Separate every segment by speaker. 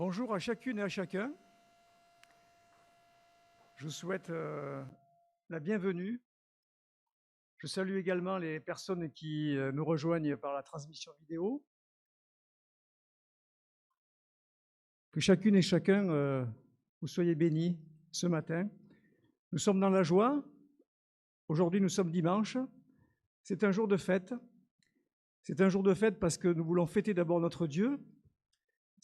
Speaker 1: Bonjour à chacune et à chacun. Je vous souhaite la bienvenue. Je salue également les personnes qui nous rejoignent par la transmission vidéo. Que chacune et chacun, vous soyez bénis ce matin. Nous sommes dans la joie. Aujourd'hui, nous sommes dimanche. C'est un jour de fête. C'est un jour de fête parce que nous voulons fêter d'abord notre Dieu.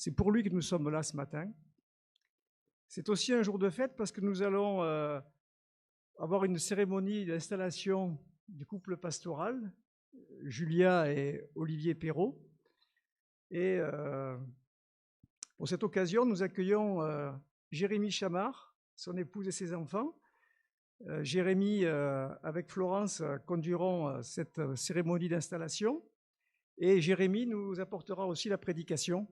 Speaker 1: C'est pour lui que nous sommes là ce matin. C'est aussi un jour de fête parce que nous allons avoir une cérémonie d'installation du couple pastoral, Julia et Olivier Perrault. Et pour cette occasion, nous accueillons Jérémy Chamard, son épouse et ses enfants. Jérémy, avec Florence, conduiront cette cérémonie d'installation. Et Jérémy nous apportera aussi la prédication.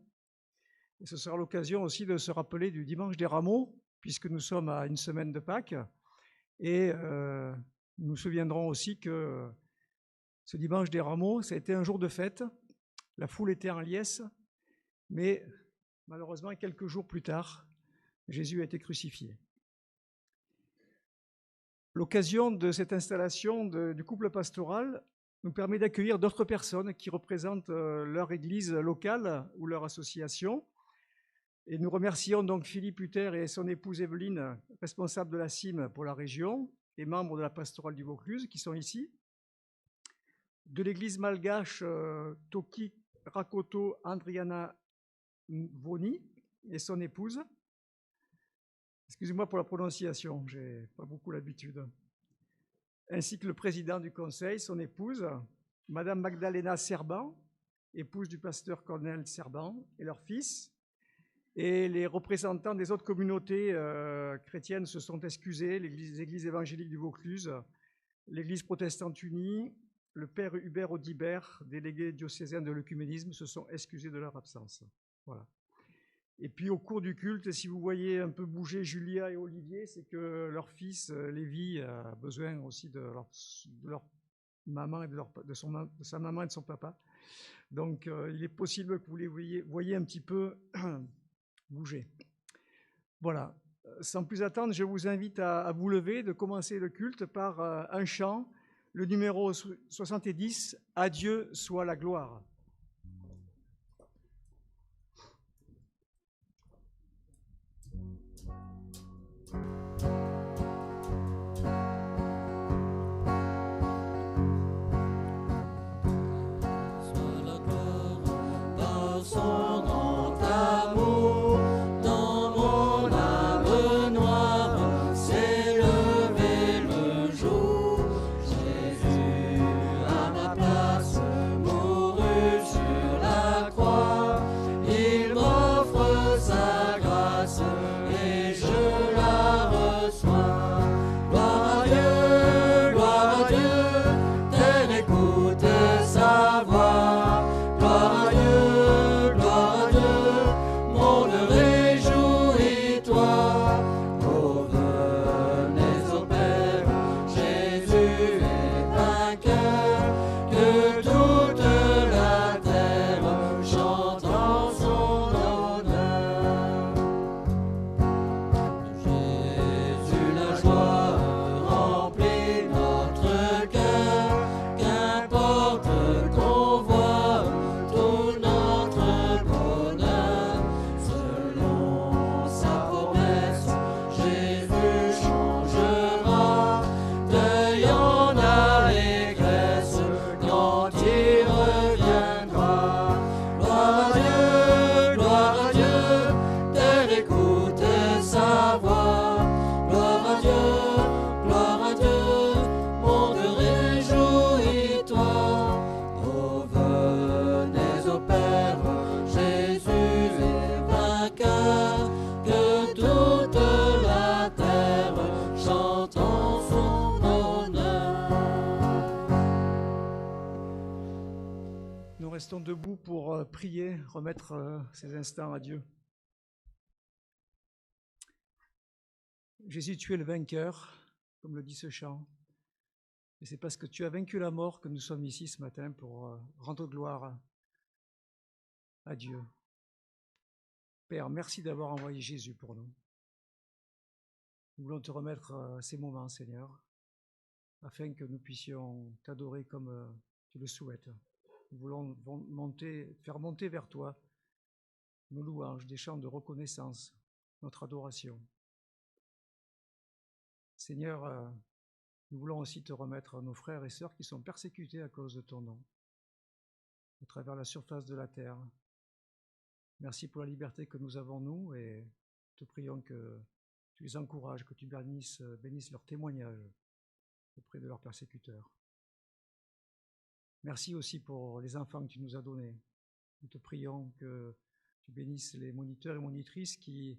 Speaker 1: Et ce sera l'occasion aussi de se rappeler du dimanche des Rameaux, puisque nous sommes à une semaine de Pâques. Et nous nous souviendrons aussi que ce dimanche des Rameaux, ça a été un jour de fête. La foule était en liesse, mais malheureusement, quelques jours plus tard, Jésus a été crucifié. L'occasion de cette installation du couple pastoral nous permet d'accueillir d'autres personnes qui représentent leur église locale ou leur association. Et nous remercions donc Philippe Hutter et son épouse Evelyne, responsables de la CIM pour la région et membres de la pastorale du Vaucluse, qui sont ici. De l'église malgache Toki Rakoto Andriana Voni et son épouse. Excusez-moi pour la prononciation, je n'ai pas beaucoup l'habitude. Ainsi que le président du conseil, son épouse, Madame Magdalena Serban, épouse du pasteur Cornel Serban, et leur fils. Et les représentants des autres communautés chrétiennes se sont excusés, les églises évangéliques du Vaucluse, l'église protestante unie, le père Hubert Audibert, délégué diocésain de l'œcuménisme, se sont excusés de leur absence. Voilà. Et puis au cours du culte, si vous voyez un peu bouger Julia et Olivier, c'est que leur fils, Lévi, a besoin aussi de leur maman et de sa maman et de son papa. Donc il est possible que vous les voyez un petit peu bouger. Voilà. Sans plus attendre, je vous invite à vous lever, de commencer le culte par un chant, le numéro 70, « À Dieu soit la gloire ». Restons debout pour prier, remettre ces instants à Dieu. Jésus, tu es le vainqueur, comme le dit ce chant. Et c'est parce que tu as vaincu la mort que nous sommes ici ce matin pour rendre gloire à Dieu. Père, merci d'avoir envoyé Jésus pour nous. Nous voulons te remettre ces moments, Seigneur, afin que nous puissions t'adorer comme tu le souhaites. Nous voulons faire monter vers toi nos louanges, des chants de reconnaissance, notre adoration. Seigneur, nous voulons aussi te remettre nos frères et sœurs qui sont persécutés à cause de ton nom, à travers la surface de la terre. Merci pour la liberté que nous avons, nous, et te prions que tu les encourages, que tu bénisses leur témoignage auprès de leurs persécuteurs. Merci aussi pour les enfants que tu nous as donnés. Nous te prions que tu bénisses les moniteurs et monitrices qui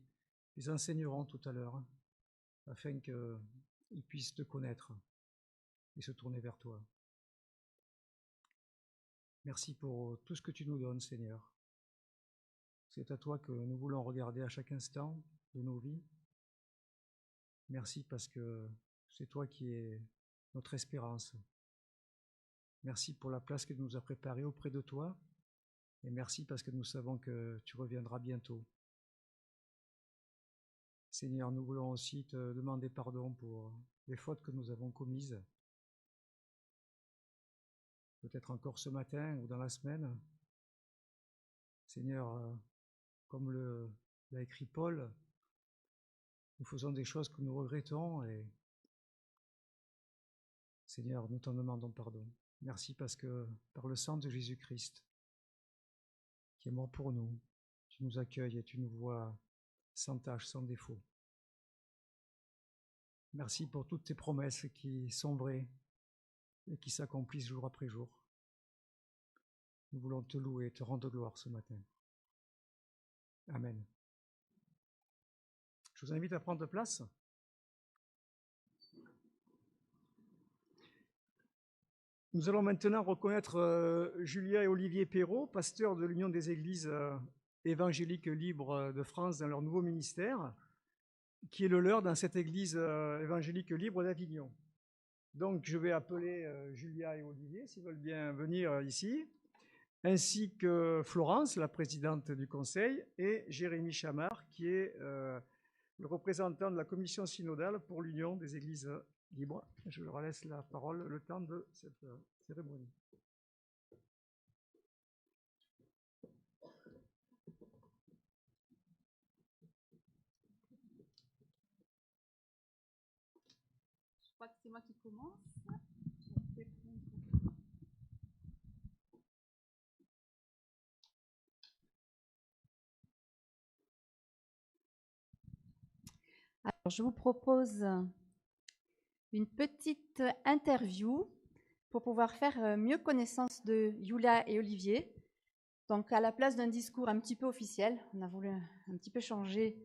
Speaker 1: les enseigneront tout à l'heure, afin qu'ils puissent te connaître et se tourner vers toi. Merci pour tout ce que tu nous donnes, Seigneur. C'est à toi que nous voulons regarder à chaque instant de nos vies. Merci parce que c'est toi qui es notre espérance. Merci pour la place que tu nous as préparée auprès de toi. Et merci parce que nous savons que tu reviendras bientôt. Seigneur, nous voulons aussi te demander pardon pour les fautes que nous avons commises. Peut-être encore ce matin ou dans la semaine. Seigneur, comme l'a écrit Paul, nous faisons des choses que nous regrettons et Seigneur, nous t'en demandons pardon. Merci parce que par le sang de Jésus-Christ, qui est mort pour nous, tu nous accueilles et tu nous vois sans tache, sans défaut. Merci pour toutes tes promesses qui sont vraies et qui s'accomplissent jour après jour. Nous voulons te louer et te rendre gloire ce matin. Amen. Je vous invite à prendre place. Nous allons maintenant reconnaître Julia et Olivier Perrault, pasteurs de l'Union des Églises évangéliques libres de France dans leur nouveau ministère, qui est le leur dans cette Église évangélique libre d'Avignon. Donc je vais appeler Julia et Olivier, s'ils veulent bien venir ici, ainsi que Florence, la présidente du conseil, et Jérémy Chamard, qui est le représentant de la commission synodale pour l'Union des Églises libres. Je leur laisse la parole le temps de cette cérémonie.
Speaker 2: Je crois que c'est moi qui commence. Alors, je vous propose une petite interview pour pouvoir faire mieux connaissance de Julia et Olivier. Donc, à la place d'un discours un petit peu officiel, on a voulu un petit peu changer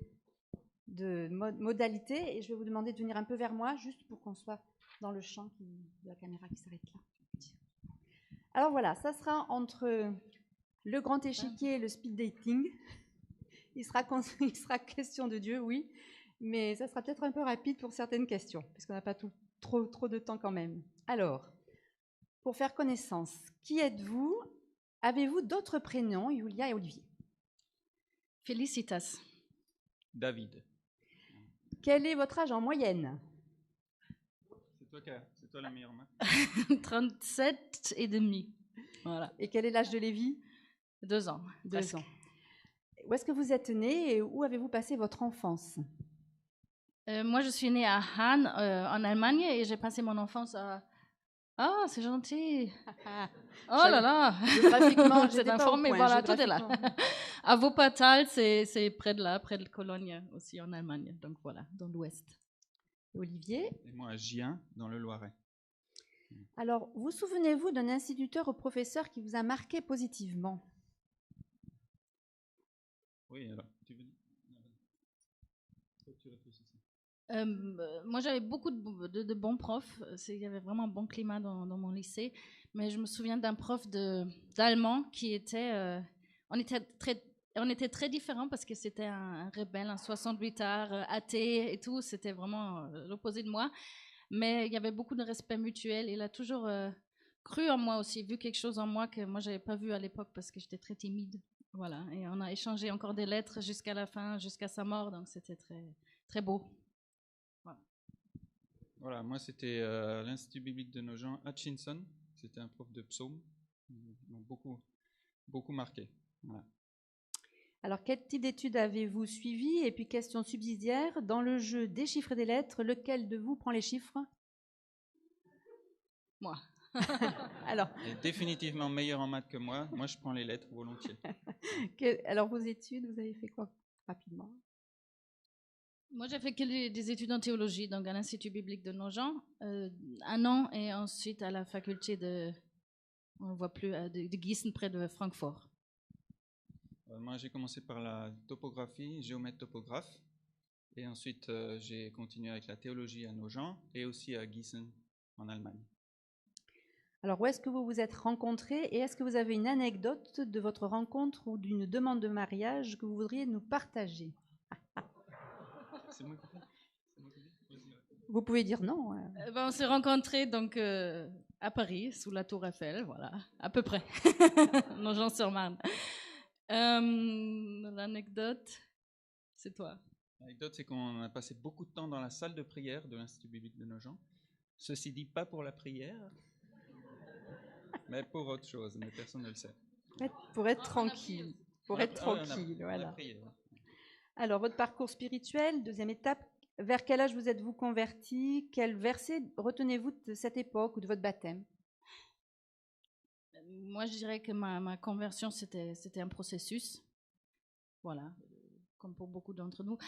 Speaker 2: de modalité et je vais vous demander de venir un peu vers moi, juste pour qu'on soit dans le champ de la caméra qui s'arrête là. Alors voilà, ça sera entre le grand échiquier et le speed dating. Il sera question de Dieu, oui, mais ça sera peut-être un peu rapide pour certaines questions, parce qu'on n'a pas trop de temps quand même. Alors, pour faire connaissance, qui êtes-vous? Avez-vous d'autres prénoms, Julia et Olivier?
Speaker 3: Felicitas.
Speaker 4: David.
Speaker 2: Quel est votre âge en moyenne?
Speaker 4: C'est toi la meilleure main.
Speaker 3: 37 et demi. Voilà.
Speaker 2: Et quel est l'âge de Lévi?
Speaker 3: 2 ans.
Speaker 2: 2 ans. Où est-ce que vous êtes né et où avez-vous passé votre enfance?
Speaker 3: Moi, je suis née à Hahn, en Allemagne, et j'ai passé mon enfance à... Ah, c'est gentil. Oh là là.
Speaker 2: Géographiquement,
Speaker 3: c'est informé, voilà, tout est là. À Wuppertal, c'est près de là, près de Cologne, aussi en Allemagne. Donc voilà, dans l'ouest.
Speaker 2: Olivier?
Speaker 4: Et moi à Gien, dans le Loiret.
Speaker 2: Alors, vous souvenez-vous d'un instituteur ou professeur qui vous a marqué positivement?
Speaker 4: Oui, alors, tu veux dire? Tu réfléchis.
Speaker 3: Moi, j'avais beaucoup de bons profs. Il y avait vraiment un bon climat dans mon lycée. Mais je me souviens d'un prof d'allemand qui était... on était très différents parce que c'était un rebelle, un 68ard, athée et tout. C'était vraiment l'opposé de moi. Mais il y avait beaucoup de respect mutuel. Il a toujours cru en moi aussi, vu quelque chose en moi que moi, je n'avais pas vu à l'époque parce que j'étais très timide. Voilà, et on a échangé encore des lettres jusqu'à la fin, jusqu'à sa mort, donc c'était très, très beau.
Speaker 4: Voilà, moi c'était l'Institut biblique de Nogent, Hutchinson. C'était un prof de psaume, donc beaucoup marqué. Voilà.
Speaker 2: Alors, quel type d'études avez-vous suivi? Et puis, question subsidiaire, dans le jeu des chiffres et des lettres, lequel de vous prend les chiffres?
Speaker 3: Moi.
Speaker 2: Alors,
Speaker 4: Et définitivement meilleur en maths que moi. Moi, je prends les lettres volontiers.
Speaker 2: alors, vos études, vous avez fait quoi rapidement?
Speaker 3: Moi, j'ai fait que des études en théologie, donc à l'Institut biblique de Nogent, 1 an, et ensuite à la faculté on ne voit plus, de Gießen, près de Francfort.
Speaker 4: Moi, j'ai commencé par la topographie, géomètre topographe. Et ensuite, j'ai continué avec la théologie à Nogent et aussi à Gießen, en Allemagne.
Speaker 2: Alors, où est-ce que vous vous êtes rencontrés et est-ce que vous avez une anecdote de votre rencontre ou d'une demande de mariage que vous voudriez nous partager?
Speaker 4: C'est moi qui fais. Vas-y.
Speaker 2: Vous pouvez dire non.
Speaker 3: On s'est rencontrés donc à Paris, sous la Tour Eiffel, voilà, à peu près, Nogent-sur-Marne. L'anecdote, c'est toi.
Speaker 4: L'anecdote, c'est qu'on a passé beaucoup de temps dans la salle de prière de l'Institut biblique de Nogent. Ceci dit, pas pour la prière, mais pour autre chose, mais personne ne le sait.
Speaker 2: Pour être tranquille. Pour être tranquille, voilà. Alors, votre parcours spirituel, deuxième étape, vers quel âge vous êtes-vous converti? Quel verset retenez-vous de cette époque ou de votre baptême?
Speaker 3: Moi, je dirais que ma conversion, c'était un processus. Voilà, comme pour beaucoup d'entre nous.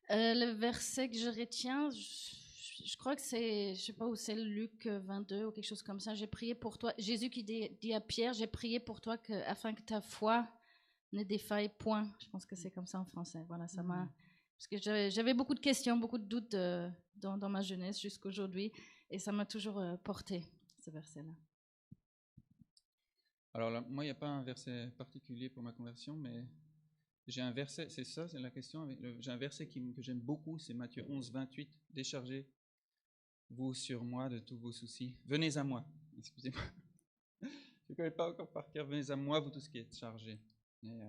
Speaker 3: Le verset que je retiens, je crois que c'est, je sais pas où c'est, Luc 22 ou quelque chose comme ça. J'ai prié pour toi. Jésus qui dit à Pierre, j'ai prié pour toi afin que ta foi ne défaille point. Je pense que c'est comme ça en français. Voilà, ça m'a... Parce que j'avais beaucoup de questions, beaucoup de doutes dans ma jeunesse jusqu'aujourd'hui. Et ça m'a toujours porté, ce verset-là.
Speaker 4: Alors là, moi, il n'y a pas un verset particulier pour ma conversion, mais j'ai un verset, c'est ça, c'est la question. J'ai un verset que j'aime beaucoup, c'est Matthieu 11, 28. Déchargez-vous sur moi de tous vos soucis. Venez à moi. Excusez-moi. Je ne connais pas encore par cœur. Venez à moi, vous tous qui êtes chargés. Et,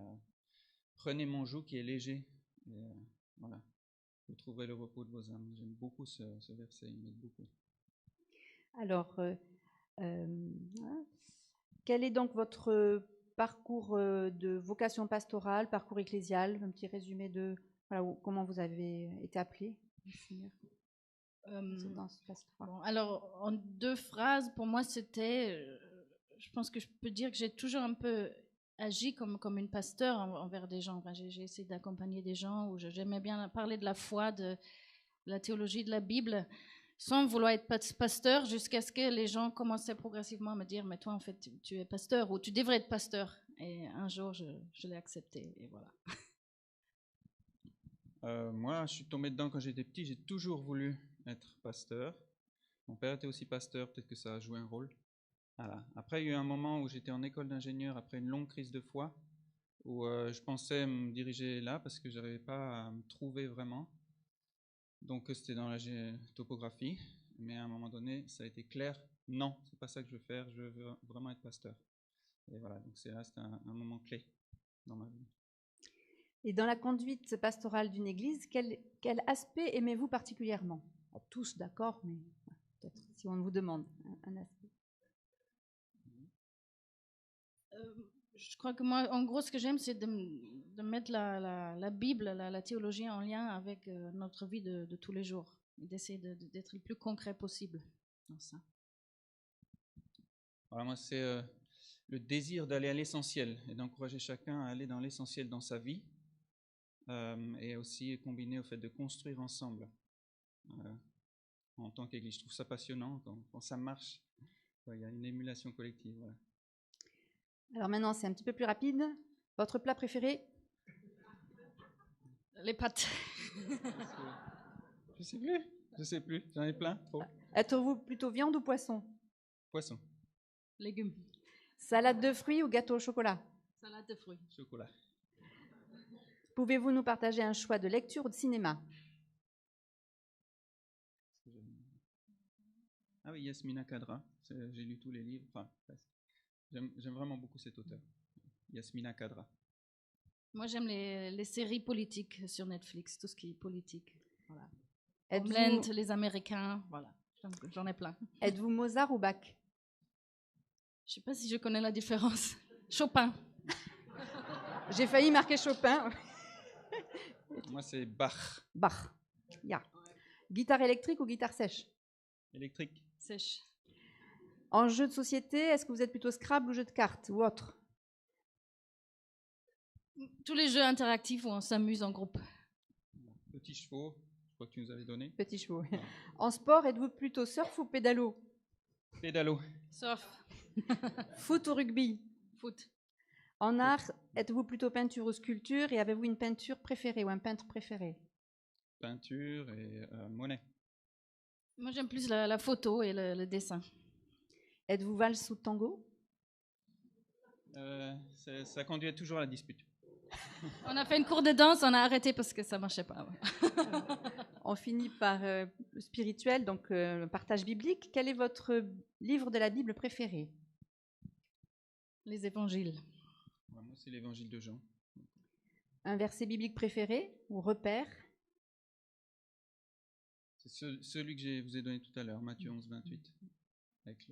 Speaker 4: prenez mon joug qui est léger. Et, voilà. Vous trouverez le repos de vos âmes. J'aime beaucoup ce verset, il m'aide beaucoup.
Speaker 2: Alors, quel est donc votre parcours de vocation pastorale, parcours ecclésial? Un petit résumé de comment vous avez été appelé, Seigneur, dans ce pastorat.
Speaker 3: Bon, alors, en 2 phrases, pour moi, c'était... je pense que je peux dire que j'ai toujours un peu agi comme une pasteur envers des gens. Enfin, j'ai essayé d'accompagner des gens où j'aimais bien parler de la foi, de la théologie, de la Bible, sans vouloir être pasteur, jusqu'à ce que les gens commençaient progressivement à me dire, mais toi, en fait, tu es pasteur, ou tu devrais être pasteur. Et un jour, je l'ai accepté, et voilà.
Speaker 4: Moi, je suis tombé dedans quand j'étais petit. J'ai toujours voulu être pasteur. Mon père était aussi pasteur, peut-être que ça a joué un rôle. Voilà. Après, il y a eu un moment où j'étais en école d'ingénieur après une longue crise de foi, où je pensais me diriger là parce que je n'arrivais pas à me trouver vraiment. Donc, c'était dans la topographie. Mais à un moment donné, ça a été clair. Non, c'est pas ça que je veux faire. Je veux vraiment être pasteur. Et voilà. Donc, c'était un moment clé dans ma vie.
Speaker 2: Et dans la conduite pastorale d'une église, quel aspect aimez-vous particulièrement? Tous, d'accord, mais peut-être si on vous demande un aspect.
Speaker 3: Je crois que moi, en gros, ce que j'aime, c'est de mettre la Bible, la théologie en lien avec notre vie de tous les jours, et d'essayer d'être le plus concret possible dans ça.
Speaker 4: Alors moi, c'est le désir d'aller à l'essentiel et d'encourager chacun à aller dans l'essentiel dans sa vie, et aussi combiné au fait de construire ensemble en tant qu'Église. Je trouve ça passionnant quand ça marche. Il y a une émulation collective. Voilà.
Speaker 2: Alors maintenant, c'est un petit peu plus rapide. Votre plat préféré?
Speaker 3: Les pâtes.
Speaker 4: Je sais plus, j'en ai plein, trop.
Speaker 2: Êtes-vous plutôt viande ou poisson?
Speaker 4: Poisson.
Speaker 3: Légumes.
Speaker 2: Salade de fruits ou gâteau au chocolat?
Speaker 3: Salade de fruits.
Speaker 4: Chocolat.
Speaker 2: Pouvez-vous nous partager un choix de lecture ou de cinéma?
Speaker 4: Ah oui, Yasmina Khadra. J'ai lu tous les livres. Enfin, presque. J'aime vraiment beaucoup cet auteur. Yasmina Khadra.
Speaker 3: Moi, j'aime les séries politiques sur Netflix, tout ce qui est politique. Voilà.
Speaker 2: Êtes-vous
Speaker 3: Homeland, les Américains, voilà. J'en ai plein.
Speaker 2: êtes-vous Mozart ou Bach?
Speaker 3: Je ne sais pas si je connais la différence. Chopin.
Speaker 2: J'ai failli marquer Chopin.
Speaker 4: Moi, c'est Bach.
Speaker 2: Bach. Ya. Guitare électrique ou guitare sèche?
Speaker 4: Électrique.
Speaker 3: Sèche.
Speaker 2: En jeu de société, est-ce que vous êtes plutôt Scrabble ou jeu de cartes ou autre?
Speaker 3: Tous les jeux interactifs où on s'amuse en groupe.
Speaker 4: Petits chevaux, je crois que tu nous avais donné.
Speaker 2: Petit chevaux. En sport, êtes-vous plutôt surf ou pédalo?
Speaker 4: Pédalo.
Speaker 3: Surf.
Speaker 2: Foot ou rugby?
Speaker 3: Foot.
Speaker 2: En art, êtes-vous plutôt peinture ou sculpture et avez-vous une peinture préférée ou un peintre préféré?
Speaker 4: Peinture et Monet.
Speaker 3: Moi, j'aime plus la photo et le dessin.
Speaker 2: Êtes-vous valse ou tango?
Speaker 4: Ça conduit toujours à la dispute.
Speaker 3: On a fait une cour de danse, on a arrêté parce que ça ne marchait pas.
Speaker 2: On finit par le spirituel, donc le partage biblique. Quel est votre livre de la Bible préféré?
Speaker 3: Les évangiles.
Speaker 4: Ouais, moi, c'est l'évangile de Jean.
Speaker 2: Un verset biblique préféré ou repère?
Speaker 4: C'est celui que je vous ai donné tout à l'heure, Matthieu 11, 28. Avec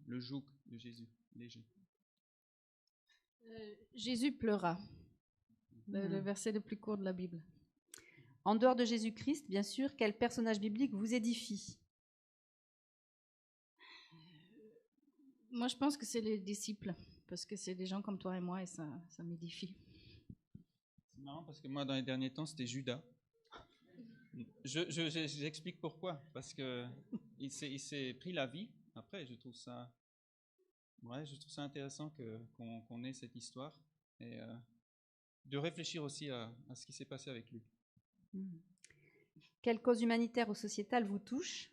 Speaker 4: le joug de Jésus, léger.
Speaker 3: Jésus pleura. Le verset le plus court de la Bible.
Speaker 2: En dehors de Jésus-Christ, bien sûr, quel personnage biblique vous édifie?
Speaker 3: Moi, je pense que c'est les disciples, parce que c'est des gens comme toi et moi, et ça m'édifie.
Speaker 4: C'est marrant parce que moi, dans les derniers temps, c'était Judas. J'explique pourquoi. Parce qu'il s'est pris la vie. Après, je trouve ça intéressant qu'on ait cette histoire. Et de réfléchir aussi à ce qui s'est passé avec lui.
Speaker 2: Quelle cause humanitaire ou sociétale vous touche?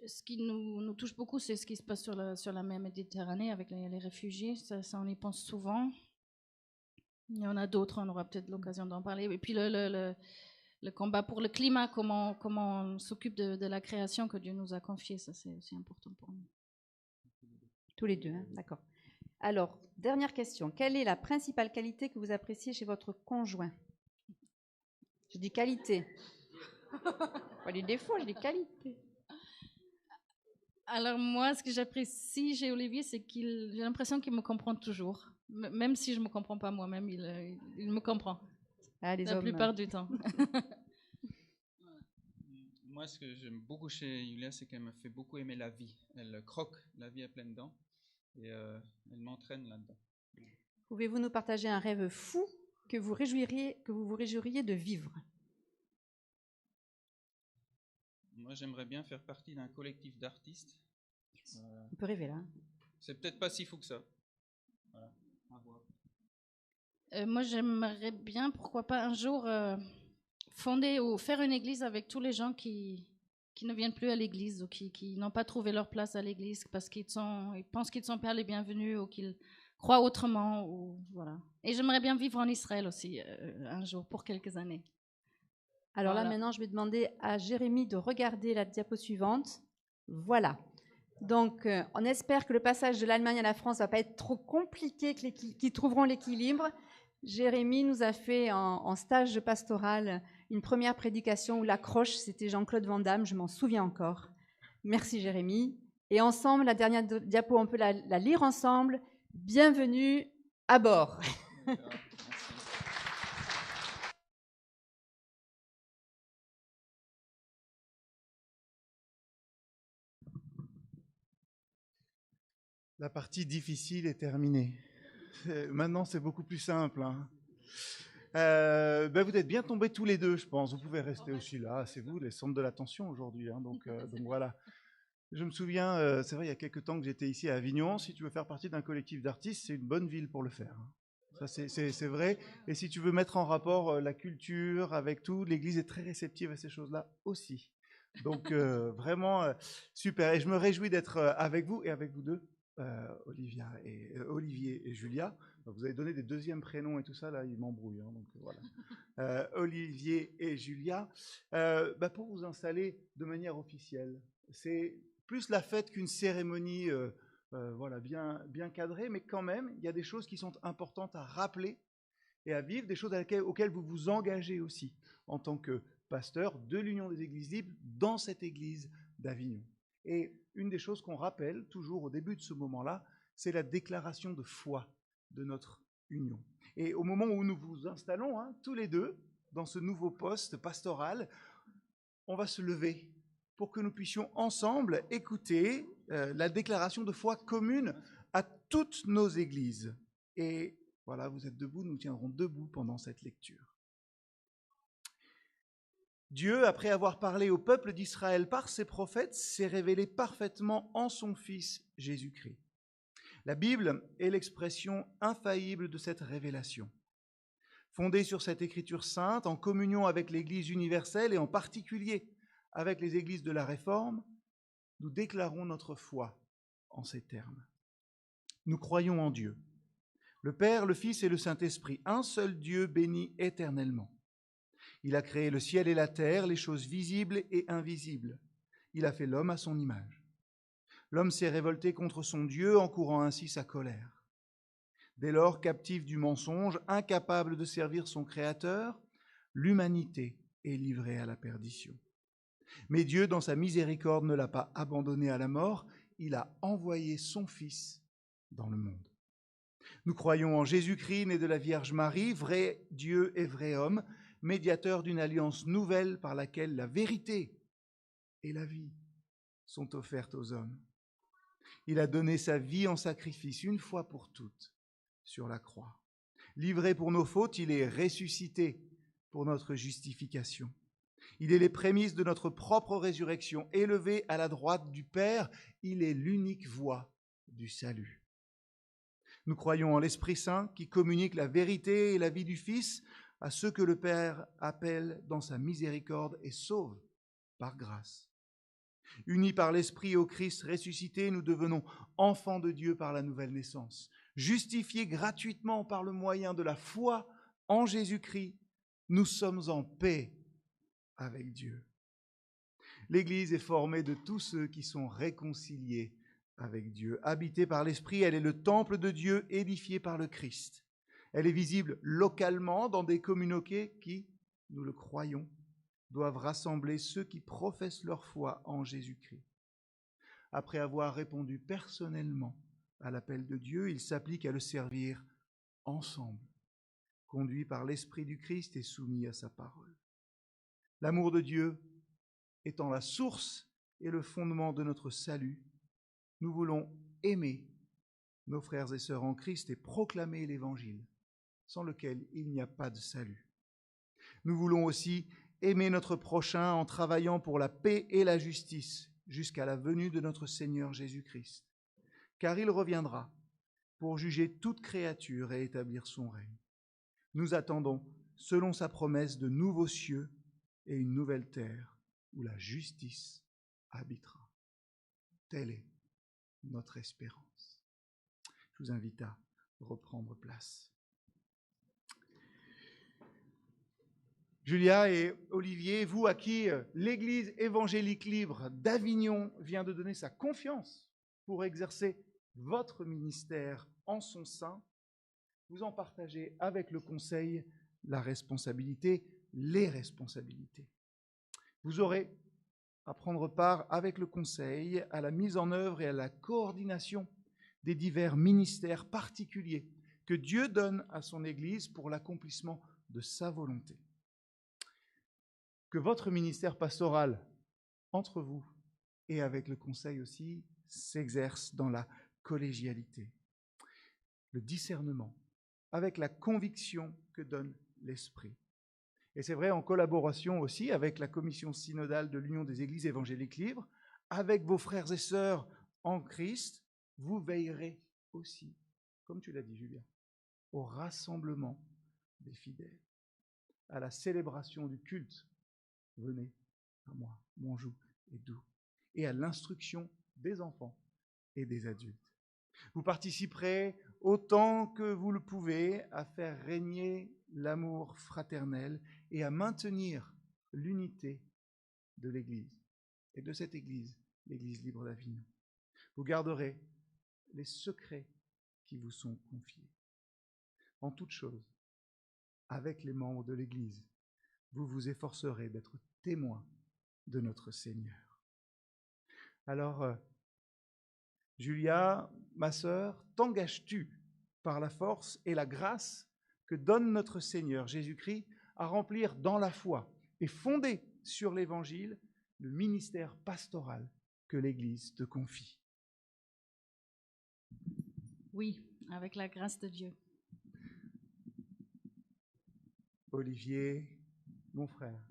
Speaker 3: Ce qui nous touche beaucoup, c'est ce qui se passe sur la mer Méditerranée avec les réfugiés. Ça, on y pense souvent. Il y en a d'autres, on aura peut-être l'occasion d'en parler. Et puis le combat pour le climat, comment on s'occupe de la création que Dieu nous a confiée, ça c'est aussi important pour nous.
Speaker 2: Tous les deux, hein, d'accord. Alors, dernière question. Quelle est la principale qualité que vous appréciez chez votre conjoint? Je dis qualité. Pas du défaut, je dis qualité.
Speaker 3: Alors moi, ce que j'apprécie chez Olivier, c'est j'ai l'impression qu'il me comprend toujours. Même si je ne me comprends pas moi-même, il me comprend.
Speaker 2: Ah,
Speaker 3: la plupart du temps.
Speaker 4: Moi, ce que j'aime beaucoup chez Yulia, c'est qu'elle me fait beaucoup aimer la vie. Elle croque la vie à pleines dents et elle m'entraîne là-dedans.
Speaker 2: Pouvez-vous nous partager un rêve fou que vous vous réjouiriez de vivre?
Speaker 4: Moi, j'aimerais bien faire partie d'un collectif d'artistes.
Speaker 2: On peut rêver là.
Speaker 4: C'est peut-être pas si fou que ça. Voilà, à voir.
Speaker 3: Moi, j'aimerais bien, pourquoi pas un jour, fonder ou faire une église avec tous les gens qui ne viennent plus à l'église ou qui n'ont pas trouvé leur place à l'église parce qu'ils pensent qu'ils ne sont pas les bienvenus ou qu'ils croient autrement. Voilà. Et j'aimerais bien vivre en Israël aussi un jour, pour quelques années.
Speaker 2: Alors
Speaker 3: voilà.
Speaker 2: Là, maintenant, je vais demander à Jérémy de regarder la diapo suivante. Voilà. Donc, on espère que le passage de l'Allemagne à la France ne va pas être trop compliqué, qu'ils trouveront l'équilibre. Jérémy nous a fait en stage de pastoral une première prédication où l'accroche, c'était Jean-Claude Van Damme, je m'en souviens encore. Merci Jérémy. Et ensemble, la dernière diapo, on peut la lire ensemble. Bienvenue à bord.
Speaker 5: La partie difficile est terminée. Maintenant, c'est beaucoup plus simple. Hein. Vous êtes bien tombés tous les deux, je pense. Vous pouvez rester aussi là. C'est vous, les centres de l'attention aujourd'hui. Hein. Donc voilà. Je me souviens, c'est vrai, il y a quelques temps que j'étais ici à Avignon. Si tu veux faire partie d'un collectif d'artistes, c'est une bonne ville pour le faire. Ça, c'est vrai. Et si tu veux mettre en rapport la culture avec tout, l'Église est très réceptive à ces choses-là aussi. Donc vraiment super. Et je me réjouis d'être avec vous et avec vous deux. Olivier et Julia. Vous avez donné des deuxièmes prénoms et tout ça, là, ils m'embrouillent. Hein, donc voilà. Olivier et Julia, pour vous installer de manière officielle, c'est plus la fête qu'une cérémonie voilà, bien cadrée, mais quand même, il y a des choses qui sont importantes à rappeler et à vivre, des choses auxquelles vous vous engagez aussi en tant que pasteur de l'Union des Églises libres dans cette église d'Avignon. Et une des choses qu'on rappelle toujours au début de ce moment-là, c'est la déclaration de foi de notre union. Et au moment où nous vous installons, tous les deux, dans ce nouveau poste pastoral, on va se lever pour que nous puissions ensemble écouter la déclaration de foi commune à toutes nos églises. Et voilà, vous êtes debout, nous tiendrons debout pendant cette lecture. Dieu, après avoir parlé au peuple d'Israël par ses prophètes, s'est révélé parfaitement en son Fils Jésus-Christ. La Bible est l'expression infaillible de cette révélation. Fondée sur cette écriture sainte, en communion avec l'Église universelle et en particulier avec les églises de la Réforme, nous déclarons notre foi en ces termes. Nous croyons en Dieu, le Père, le Fils et le Saint-Esprit, un seul Dieu béni éternellement. Il a créé le ciel et la terre, les choses visibles et invisibles. Il a fait l'homme à son image. L'homme s'est révolté contre son Dieu, encourant ainsi sa colère. Dès lors, captif du mensonge, incapable de servir son Créateur, l'humanité est livrée à la perdition. Mais Dieu, dans sa miséricorde, ne l'a pas abandonné à la mort, il a envoyé son Fils dans le monde. Nous croyons en Jésus-Christ, né de la Vierge Marie, vrai Dieu et vrai homme, médiateur d'une alliance nouvelle par laquelle la vérité et la vie sont offertes aux hommes. Il a donné sa vie en sacrifice une fois pour toutes sur la croix. Livré pour nos fautes, il est ressuscité pour notre justification. Il est les prémices de notre propre résurrection. Élevé à la droite du Père, il est l'unique voie du salut. Nous croyons en l'Esprit Saint qui communique la vérité et la vie du Fils à ceux que le Père appelle dans sa miséricorde et sauve par grâce. Unis par l'Esprit au Christ ressuscité, nous devenons enfants de Dieu par la nouvelle naissance. Justifiés gratuitement par le moyen de la foi en Jésus-Christ, nous sommes en paix avec Dieu. L'Église est formée de tous ceux qui sont réconciliés avec Dieu. Habitée par l'Esprit, elle est le temple de Dieu édifié par le Christ. Elle est visible localement dans des communautés qui, nous le croyons, doivent rassembler ceux qui professent leur foi en Jésus-Christ. Après avoir répondu personnellement à l'appel de Dieu, ils s'appliquent à le servir ensemble, conduits par l'Esprit du Christ et soumis à sa parole. L'amour de Dieu étant la source et le fondement de notre salut, nous voulons aimer nos frères et sœurs en Christ et proclamer l'Évangile, sans lequel il n'y a pas de salut. Nous voulons aussi aimer notre prochain en travaillant pour la paix et la justice jusqu'à la venue de notre Seigneur Jésus-Christ, car il reviendra pour juger toute créature et établir son règne. Nous attendons, selon sa promesse, de nouveaux cieux et une nouvelle terre où la justice habitera. Telle est notre espérance. Je vous invite à reprendre place. Julia et Olivier, vous à qui l'Église évangélique libre d'Avignon vient de donner sa confiance pour exercer votre ministère en son sein, vous en partagez avec le Conseil la responsabilité, les responsabilités. Vous aurez à prendre part avec le Conseil à la mise en œuvre et à la coordination des divers ministères particuliers que Dieu donne à son Église pour l'accomplissement de sa volonté. Que votre ministère pastoral, entre vous et avec le Conseil aussi, s'exerce dans la collégialité, le discernement, avec la conviction que donne l'Esprit. Et c'est vrai en collaboration aussi avec la commission synodale de l'Union des Églises évangéliques libres, avec vos frères et sœurs en Christ, vous veillerez aussi, comme tu l'as dit Julien, au rassemblement des fidèles, à la célébration du culte. Venez à moi, mon joug est doux, et à l'instruction des enfants et des adultes. Vous participerez autant que vous le pouvez à faire régner l'amour fraternel et à maintenir l'unité de l'Église et de cette Église l'Église libre d'Avignon. Vous garderez les secrets qui vous sont confiés. En toute chose, avec les membres de l'Église, vous vous efforcerez d'être témoins de notre Seigneur. Alors, Julia, ma sœur, t'engages-tu par la force et la grâce que donne notre Seigneur Jésus-Christ à remplir dans la foi et fonder sur l'Évangile le ministère pastoral que l'Église te confie?
Speaker 3: Oui, avec la grâce de Dieu.
Speaker 5: Olivier, mon frère,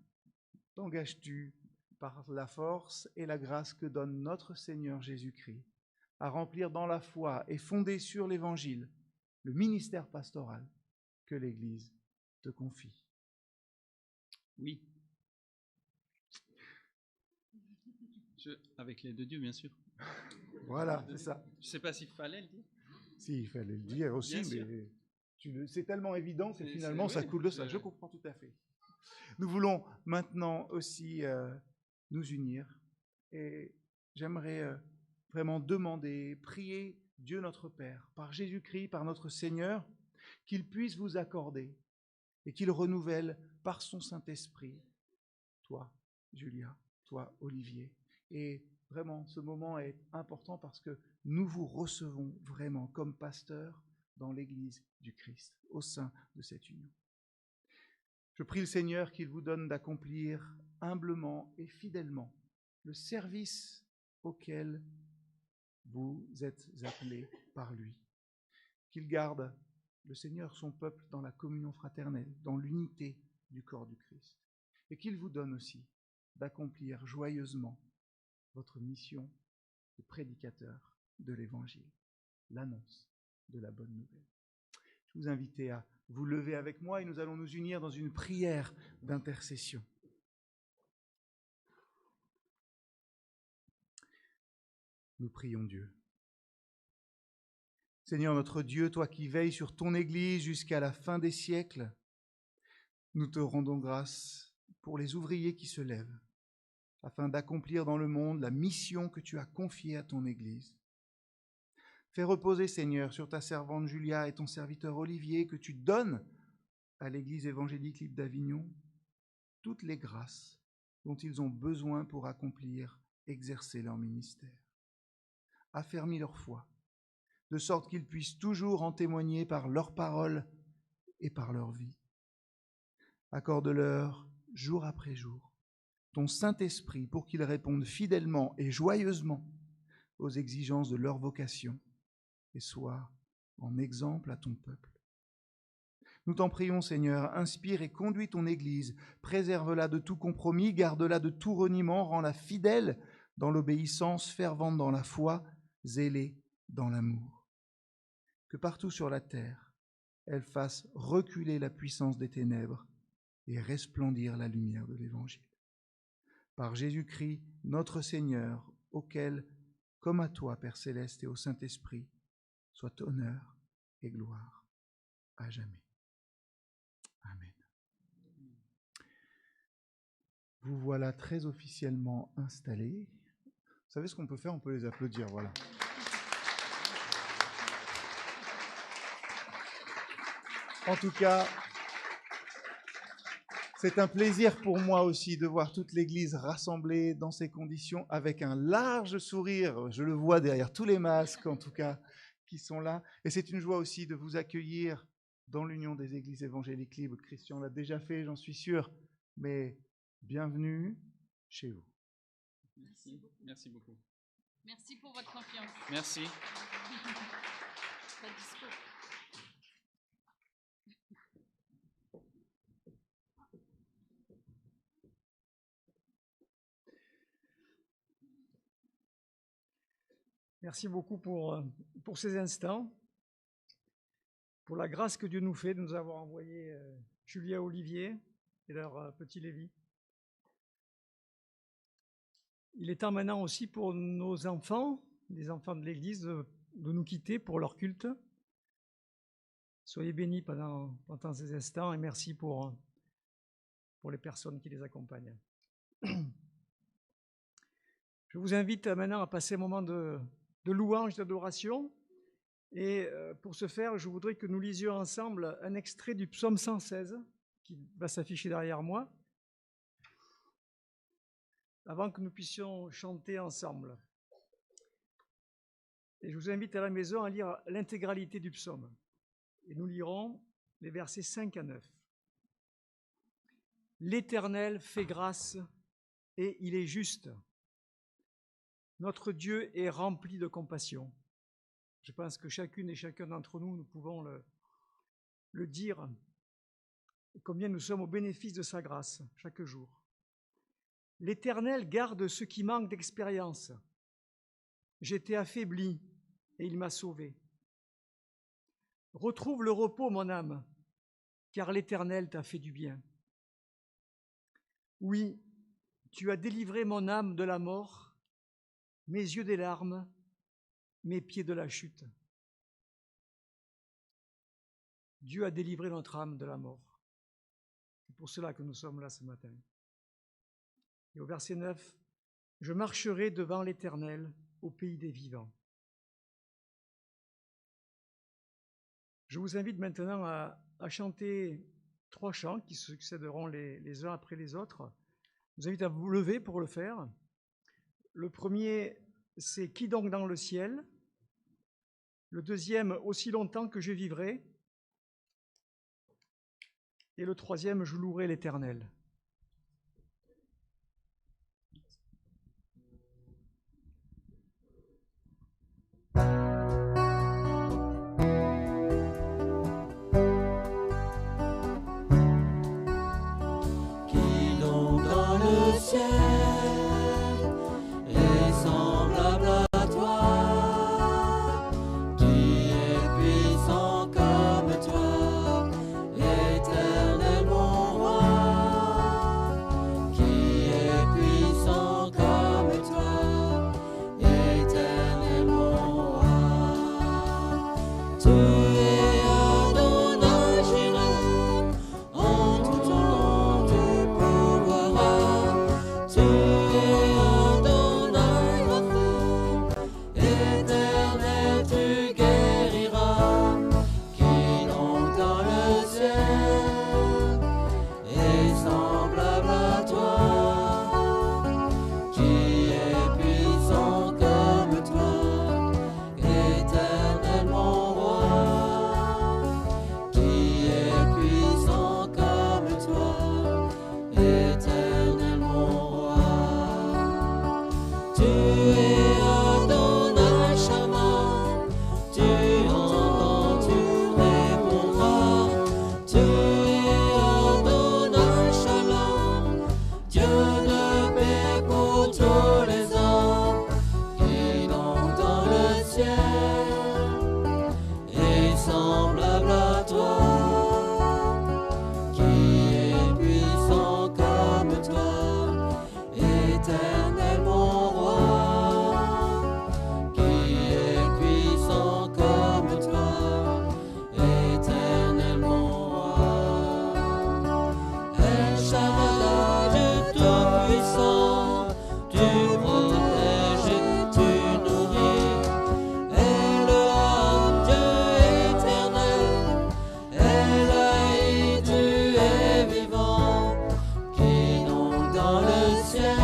Speaker 5: t'engages-tu par la force et la grâce que donne notre Seigneur Jésus-Christ à remplir dans la foi et fonder sur l'Évangile le ministère pastoral que l'Église te confie?
Speaker 4: Oui. Avec l'aide de Dieu, bien sûr.
Speaker 5: Voilà, c'est ça.
Speaker 4: Je ne sais pas s'il fallait le dire.
Speaker 5: Si, il fallait le dire aussi,
Speaker 4: Bien
Speaker 5: mais c'est tellement évident que finalement ça
Speaker 4: oui,
Speaker 5: coule de ça. Je comprends tout à fait. Nous voulons maintenant aussi nous unir et j'aimerais vraiment demander, prier Dieu notre Père, par Jésus-Christ, par notre Seigneur, qu'il puisse vous accorder et qu'il renouvelle par son Saint-Esprit, toi, Julia, toi, Olivier. Et vraiment, ce moment est important parce que nous vous recevons vraiment comme pasteurs dans l'Église du Christ, au sein de cette union. Je prie le Seigneur qu'il vous donne d'accomplir humblement et fidèlement le service auquel vous êtes appelés par lui. Qu'il garde, le Seigneur, son peuple dans la communion fraternelle, dans l'unité du corps du Christ. Et qu'il vous donne aussi d'accomplir joyeusement votre mission de prédicateur de l'Évangile, l'annonce de la bonne nouvelle. Je vous invite à vous lever avec moi et nous allons nous unir dans une prière d'intercession. Nous prions Dieu. Seigneur notre Dieu, toi qui veilles sur ton Église jusqu'à la fin des siècles, nous te rendons grâce pour les ouvriers qui se lèvent, afin d'accomplir dans le monde la mission que tu as confiée à ton Église. Fais reposer, Seigneur, sur ta servante Julia et ton serviteur Olivier, que tu donnes à l'Église évangélique libre d'Avignon toutes les grâces dont ils ont besoin pour accomplir, exercer leur ministère. Affermis leur foi, de sorte qu'ils puissent toujours en témoigner par leurs paroles et par leur vie. Accorde-leur, jour après jour, ton Saint-Esprit pour qu'ils répondent fidèlement et joyeusement aux exigences de leur vocation et soient en exemple à ton peuple. Nous t'en prions, Seigneur, inspire et conduis ton Église, préserve-la de tout compromis, garde-la de tout reniement, rends-la fidèle dans l'obéissance, fervente dans la foi, zélée dans l'amour. Que partout sur la terre, elle fasse reculer la puissance des ténèbres et resplendir la lumière de l'Évangile. Par Jésus-Christ, notre Seigneur, auquel, comme à toi, Père Céleste, et au Saint-Esprit, soit honneur et gloire à jamais. Amen. Vous voilà très officiellement installés. Vous savez ce qu'on peut faire? On peut les applaudir, voilà. En tout cas, c'est un plaisir pour moi aussi de voir toute l'Église rassemblée dans ces conditions avec un large sourire. Je le vois derrière tous les masques, en tout cas, qui sont là. Et c'est une joie aussi de vous accueillir dans l'Union des Églises évangéliques libres. Christian l'a déjà fait, j'en suis sûr, mais bienvenue chez vous.
Speaker 4: Merci. Merci beaucoup.
Speaker 3: Merci pour votre confiance.
Speaker 4: Merci.
Speaker 3: Pas dispo.
Speaker 1: Merci beaucoup pour ces instants, pour la grâce que Dieu nous fait de nous avoir envoyé Julia, Olivier et leur petit Lévi. Il est temps maintenant aussi pour nos enfants, les enfants de l'Église, de nous quitter pour leur culte. Soyez bénis pendant ces instants et merci pour les personnes qui les accompagnent. Je Je vous invite maintenant à passer un moment de louange, d'adoration. Et pour ce faire, je voudrais que nous lisions ensemble un extrait du psaume 116 qui va s'afficher derrière moi, avant que nous puissions chanter ensemble. Et je vous invite à la maison à lire l'intégralité du psaume. Et nous lirons les versets 5 à 9. L'Éternel fait grâce et il est juste. Notre Dieu est rempli de compassion. Je pense que chacune et chacun d'entre nous, nous pouvons le dire, combien nous sommes au bénéfice de sa grâce chaque jour. L'Éternel garde ceux qui manquent d'expérience. J'étais affaibli et il m'a sauvé. Retrouve le repos, mon âme, car l'Éternel t'a fait du bien. Oui, tu as délivré mon âme de la mort, mes yeux des larmes, mes pieds de la chute. Dieu a délivré notre âme de la mort. C'est pour cela que nous sommes là ce matin. Et au verset 9, « Je marcherai devant l'Éternel au pays des vivants. » Je vous invite maintenant à chanter 3 chants qui succéderont les uns après les autres. Je vous invite à vous lever pour le faire. Le premier, c'est « Qui donc dans le ciel ?» Le deuxième, « Aussi longtemps que je vivrai ?» Et le troisième, « Je louerai l'Éternel ».
Speaker 6: Qui donc dans le ciel est semblable à toi, qui est puissant comme toi, Éternel mon roi, qui est puissant comme toi, Éternel mon roi. Tu es Adonai Jireh, en tout ton nom tu pourvoiras. Tu es Adonai Rapha, Éternel tu guériras. Qui donc dans le ciel est semblable à toi, qui est puissant comme toi, Éternel mon roi, qui est puissant comme toi, Éternel mon roi. Tu es Adonai Shammah, tu entends, tu répondras. Tu es Adonai Shalom, Dieu de paix pour tous les hommes. Qui donc dans le ciel est semblable à toi, qui est puissant comme toi, Éternel mon roi, qui est puissant comme toi, Éternel mon roi. El Shaddai, Dieu tout-puissant, tu protèges et tu nourris. Elohim, Dieu éternel, Elohim, tu es vivant. Qui donc dans le ciel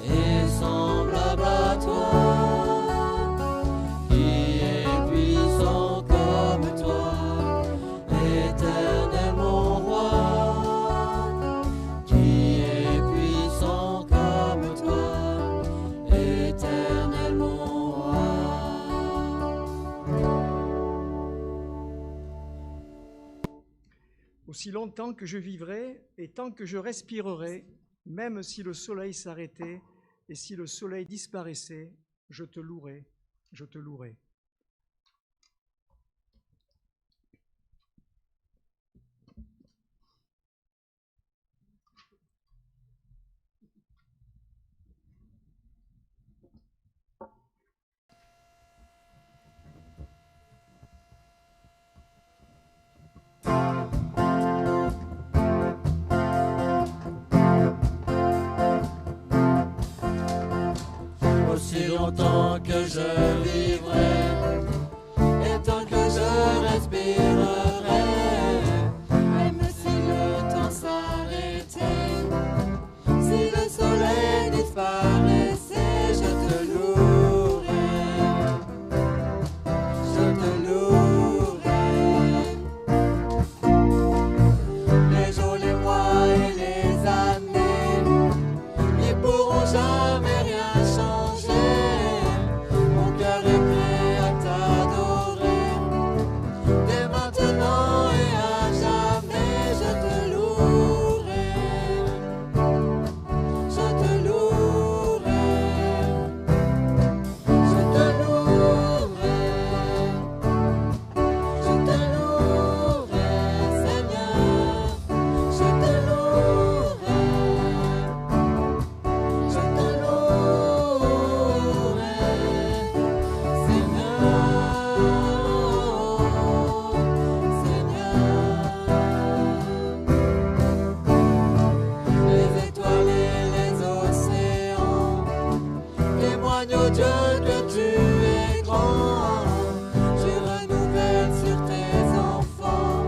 Speaker 6: est semblable à toi, qui est puissant comme toi, Éternel mon roi, qui est puissant comme toi, Éternel mon roi.
Speaker 1: Aussi longtemps que je vivrai et tant que je respirerai, même si le soleil s'arrêtait et si le soleil disparaissait, je te louerai, je te louerai.
Speaker 6: tant que je vivrai, et tant que je respirerai, même si le temps s'arrêtait, si le soleil disparaissait, je te louerai, je te louerai. Les jours, les mois et les années ne pourront jamais rien changer. Mon cœur est prêt à t'adorer, dès maintenant et à jamais. Je te louerai, je te louerai, je te louerai, je te louerai, Seigneur, je te louerai, je te louerai, Seigneur. Les étoiles et les océans témoignent au Dieu que tu es grand. Tu renouvelles sur tes enfants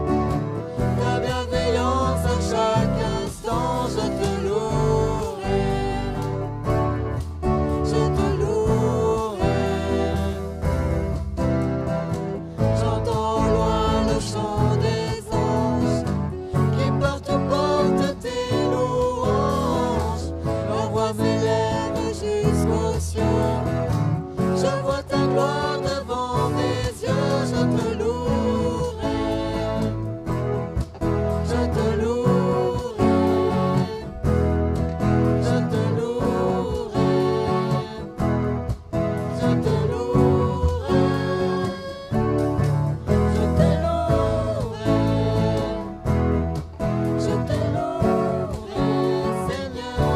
Speaker 6: ta bienveillance à chaque instant. Je te louerai, je te louerai. J'entends au loin le chant des anges qui portent tes louanges. Leur voix s'élève jusqu'aux cieux. Je vois ta gloire devant mes yeux. Je te louerai, je te louerai, je te louerai, je te louerai, je te louerai, je te louerai, Seigneur,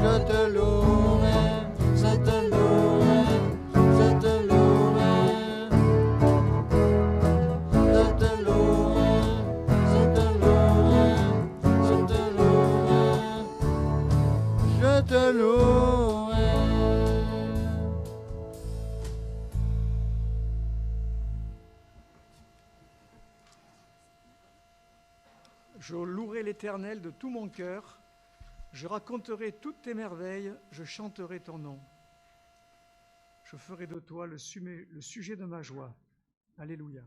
Speaker 6: je te louerai, je te louerai, je te louerai, je te louerai, je te louerai, je te louerai, je te louerai, je te louerai, je te louerai.
Speaker 1: Je louerai l'Éternel de tout mon cœur, je raconterai toutes tes merveilles, je chanterai ton nom. Je ferai de toi le sujet de ma joie. Alléluia.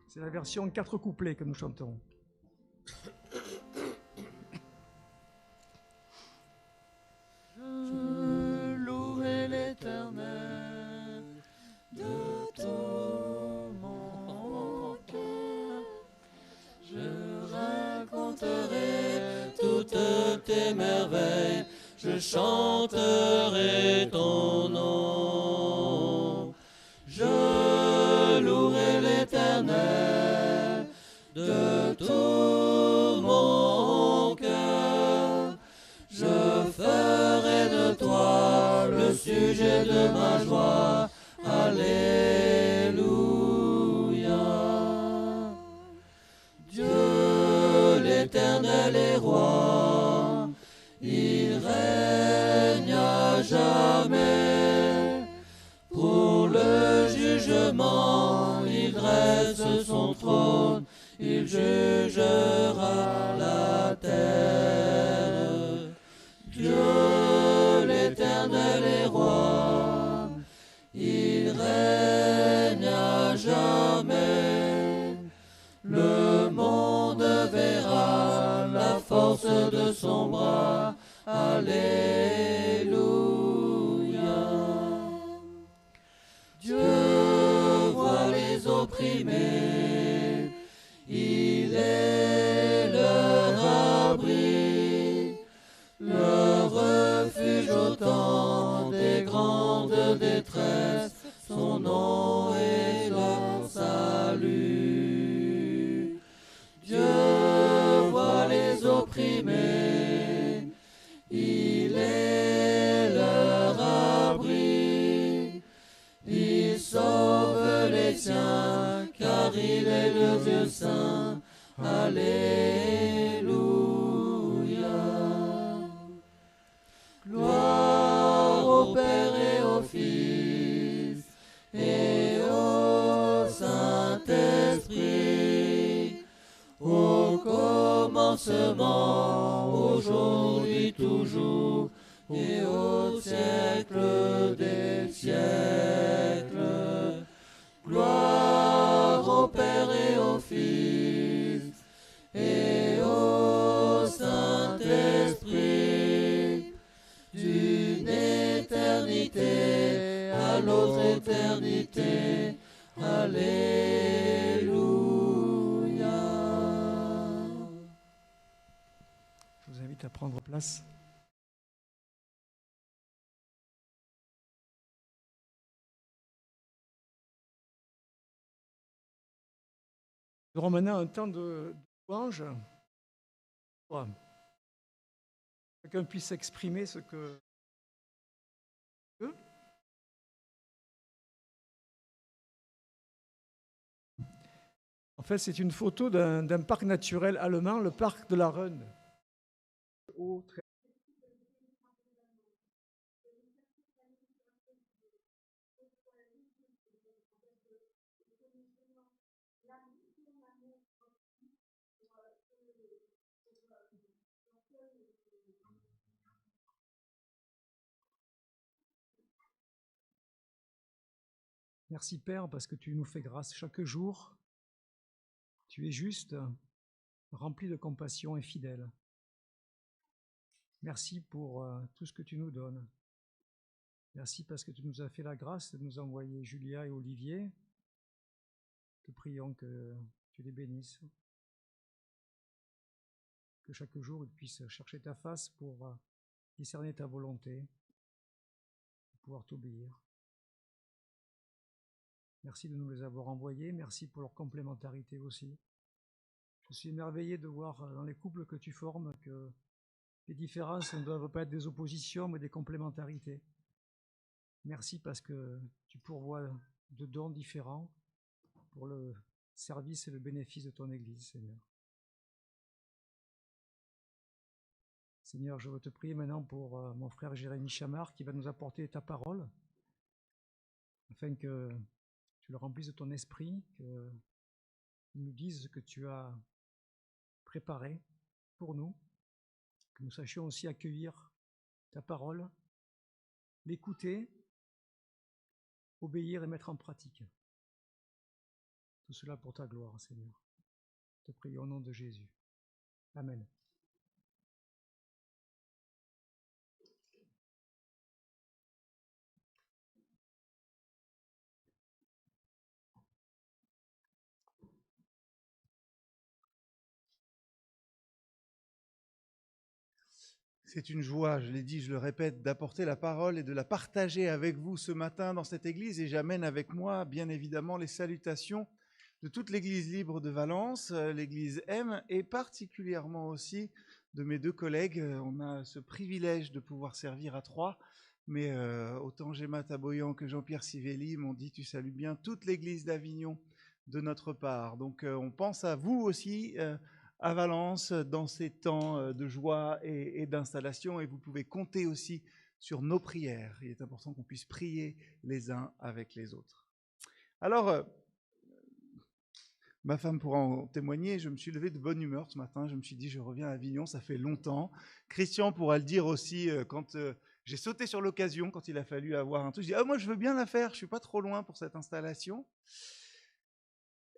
Speaker 1: C'est la version 4 couplets que nous chantons.
Speaker 6: Je louerai l'Éternel de tout mon cœur. Je raconterai toutes tes merveilles. Je chanterai ton nom. Je louerai l'Éternel de tout mon cœur. Je ferai de toi le sujet de ma joie. Alléluia. Dieu l'Éternel est roi, il règne à jamais. Pour le jugement, il dresse son trône, il jugera la terre. Dieu l'Éternel est roi, il règne à jamais. Le monde verra la force de son bras. Alléluia. Dieu voit les opprimés, il est leur abri, leur refuge au temps des grandes détresses. Son nom est leur salut. Dieu voit les opprimés, il est Dieu saint. Alléluia. Gloire au Père et au Fils et au Saint-Esprit, au commencement, aujourd'hui, toujours, et au siècle des siècles. Gloire au Père et au Fils et au Saint-Esprit, d'une éternité à l'autre éternité. Alléluia.
Speaker 1: Je vous invite à prendre place. Nous aurons maintenant un temps de louange. Voilà. Chacun puisse exprimer ce que veut. En fait, c'est une photo d'un parc naturel allemand, le parc de la Rhône. Merci Père, parce que tu nous fais grâce chaque jour. Tu es juste, rempli de compassion et fidèle. Merci pour tout ce que tu nous donnes. Merci parce que tu nous as fait la grâce de nous envoyer Julia et Olivier. Te prions que tu les bénisses. Que chaque jour ils puissent chercher ta face pour discerner ta volonté, pour pouvoir t'obéir. Merci de nous les avoir envoyés, merci pour leur complémentarité aussi. Je suis émerveillé de voir dans les couples que tu formes que les différences ne doivent pas être des oppositions, mais des complémentarités. Merci parce que tu pourvois de dons différents pour le service et le bénéfice de ton Église, Seigneur. Seigneur, je veux te prier maintenant pour mon frère Jérémy Chamard qui va nous apporter ta parole, afin que tu le remplisses de ton esprit, qu'il nous dise ce que tu as préparé pour nous, que nous sachions aussi accueillir ta parole, l'écouter, obéir et mettre en pratique. Tout cela pour ta gloire, Seigneur. Je te prie au nom de Jésus. Amen.
Speaker 5: C'est une joie, je l'ai dit, je le répète, d'apporter la parole et de la partager avec vous ce matin dans cette église. Et j'amène avec moi, bien évidemment, les salutations de toute l'église libre de Valence, l'église M, et particulièrement aussi de mes deux collègues. On a ce privilège de pouvoir servir à trois, mais autant Gemma Taboyan que Jean-Pierre Sivelli m'ont dit « Tu salues bien toute l'église d'Avignon de notre part ». Donc on pense à vous aussi, à Valence dans ces temps de joie et d'installation, et vous pouvez compter aussi sur nos prières. Il est important qu'on puisse prier les uns avec les autres. Alors, ma femme pourra en témoigner, je me suis levé de bonne humeur ce matin, je me suis dit je reviens à Avignon, ça fait longtemps. Christian pourra le dire aussi quand j'ai sauté sur l'occasion, quand il a fallu avoir un truc, je dis moi je veux bien la faire, je suis pas trop loin pour cette installation.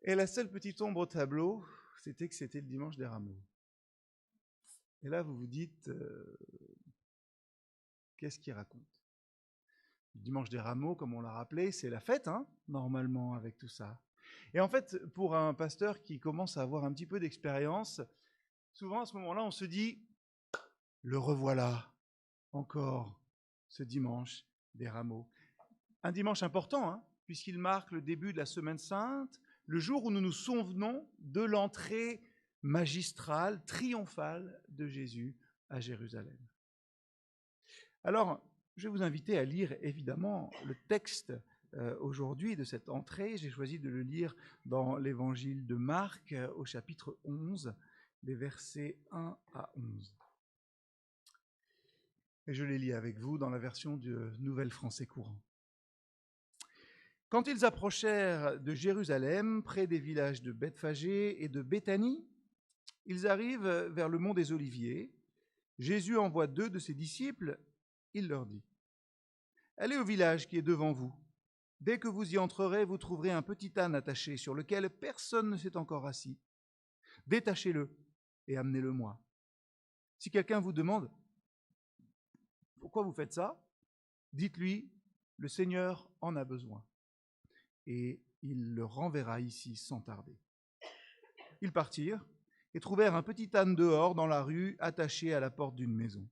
Speaker 5: Et la seule petite ombre au tableau, c'était que c'était le dimanche des Rameaux. Et là, vous vous dites, qu'est-ce qu'il raconte ? Le dimanche des Rameaux, comme on l'a rappelé, c'est la fête, hein, normalement, avec tout ça. Et en fait, pour un pasteur qui commence à avoir un petit peu d'expérience, souvent à ce moment-là, on se dit, le revoilà, encore, ce dimanche des Rameaux. Un dimanche important, hein, puisqu'il marque le début de la Semaine Sainte, le jour où nous nous souvenons de l'entrée magistrale, triomphale de Jésus à Jérusalem. Alors, je vais vous inviter à lire évidemment le texte aujourd'hui, de cette entrée. J'ai choisi de le lire dans l'évangile de Marc, au chapitre 11, les versets 1 à 11. Et je les lis avec vous dans la version du Nouvel Français courant. Quand ils approchèrent de Jérusalem, près des villages de Bethphagée et de Béthanie, ils arrivent vers le mont des Oliviers. Jésus envoie 2 de ses disciples. Il leur dit : « Allez au village qui est devant vous. Dès que vous y entrerez, vous trouverez un petit âne attaché sur lequel personne ne s'est encore assis. Détachez-le et amenez-le-moi. Si quelqu'un vous demande « Pourquoi vous faites ça ?», dites-lui : le Seigneur en a besoin. Et il le renverra ici sans tarder. » Ils partirent et trouvèrent un petit âne dehors dans la rue, attaché à la porte d'une maison.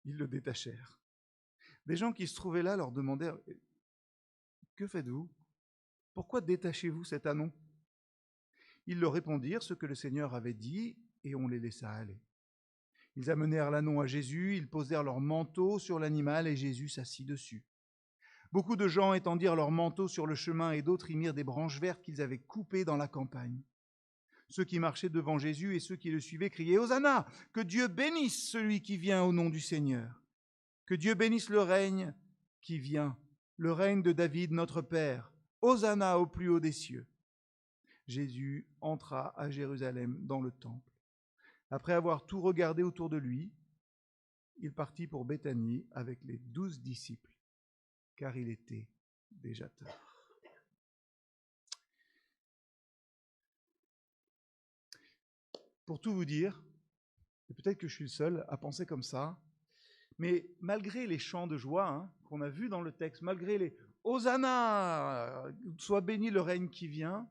Speaker 5: Ils le détachèrent. Des gens qui se trouvaient là leur demandèrent : « Que faites-vous ? Pourquoi détachez-vous cet ânon ?» Ils leur répondirent ce que le Seigneur avait dit, et on les laissa aller. Ils amenèrent l'ânon à Jésus, ils posèrent leur manteau sur l'animal, et Jésus s'assit dessus. Beaucoup de gens étendirent leurs manteaux sur le chemin, et d'autres y mirent des branches vertes qu'ils avaient coupées dans la campagne. Ceux qui marchaient devant Jésus et ceux qui le suivaient criaient : « Hosanna ! Que Dieu bénisse celui qui vient au nom du Seigneur. Que Dieu bénisse le règne qui vient, le règne de David notre Père. Hosanna au plus haut des cieux. » Jésus entra à Jérusalem dans le temple. Après avoir tout regardé autour de lui, il partit pour Béthanie avec les 12 disciples, car il était déjà tard. Pour tout vous dire, et peut-être que je suis le seul à penser comme ça, mais malgré les chants de joie qu'on a vus dans le texte, malgré les « Hosanna !» soit béni le règne qui vient,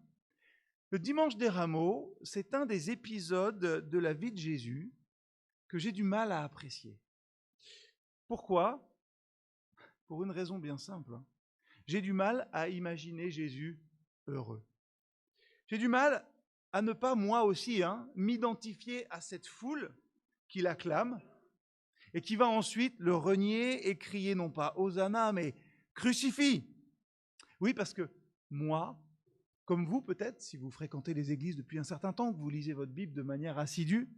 Speaker 5: le dimanche des Rameaux, c'est un des épisodes de la vie de Jésus que j'ai du mal à apprécier. Pourquoi ? Pour une raison bien simple. J'ai du mal à imaginer Jésus heureux. J'ai du mal à ne pas, moi aussi, m'identifier à cette foule qui l'acclame et qui va ensuite le renier et crier non pas « Hosanna », mais « Crucifie ». Oui, parce que moi, comme vous peut-être, si vous fréquentez les églises depuis un certain temps, que vous lisez votre Bible de manière assidue,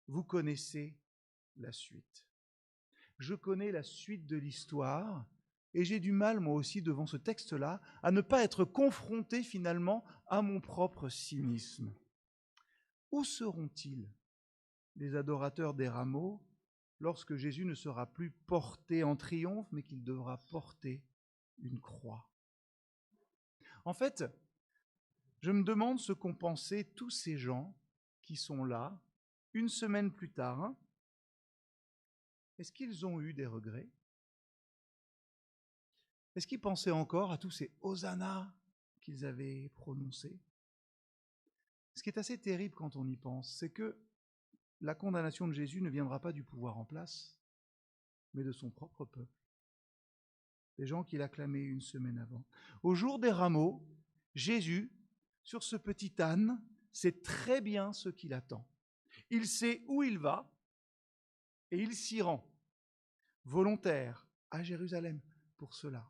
Speaker 5: vous connaissez la suite. Je connais la suite de l'histoire et j'ai du mal, moi aussi, devant ce texte-là, à ne pas être confronté finalement à mon propre cynisme. Où seront-ils, les adorateurs des rameaux, lorsque Jésus ne sera plus porté en triomphe, mais qu'il devra porter une croix ? En fait, je me demande ce qu'ont pensé tous ces gens qui sont là, une semaine plus tard. Est-ce qu'ils ont eu des regrets ? Est-ce qu'ils pensaient encore à tous ces « Hosanna » qu'ils avaient prononcés ? Ce qui est assez terrible quand on y pense, c'est que la condamnation de Jésus ne viendra pas du pouvoir en place, mais de son propre peuple. Des gens qui l'acclamaient une semaine avant. Au jour des Rameaux, Jésus, sur ce petit âne, sait très bien ce qu'il attend. Il sait où il va et il s'y rend, volontaire, à Jérusalem, pour cela.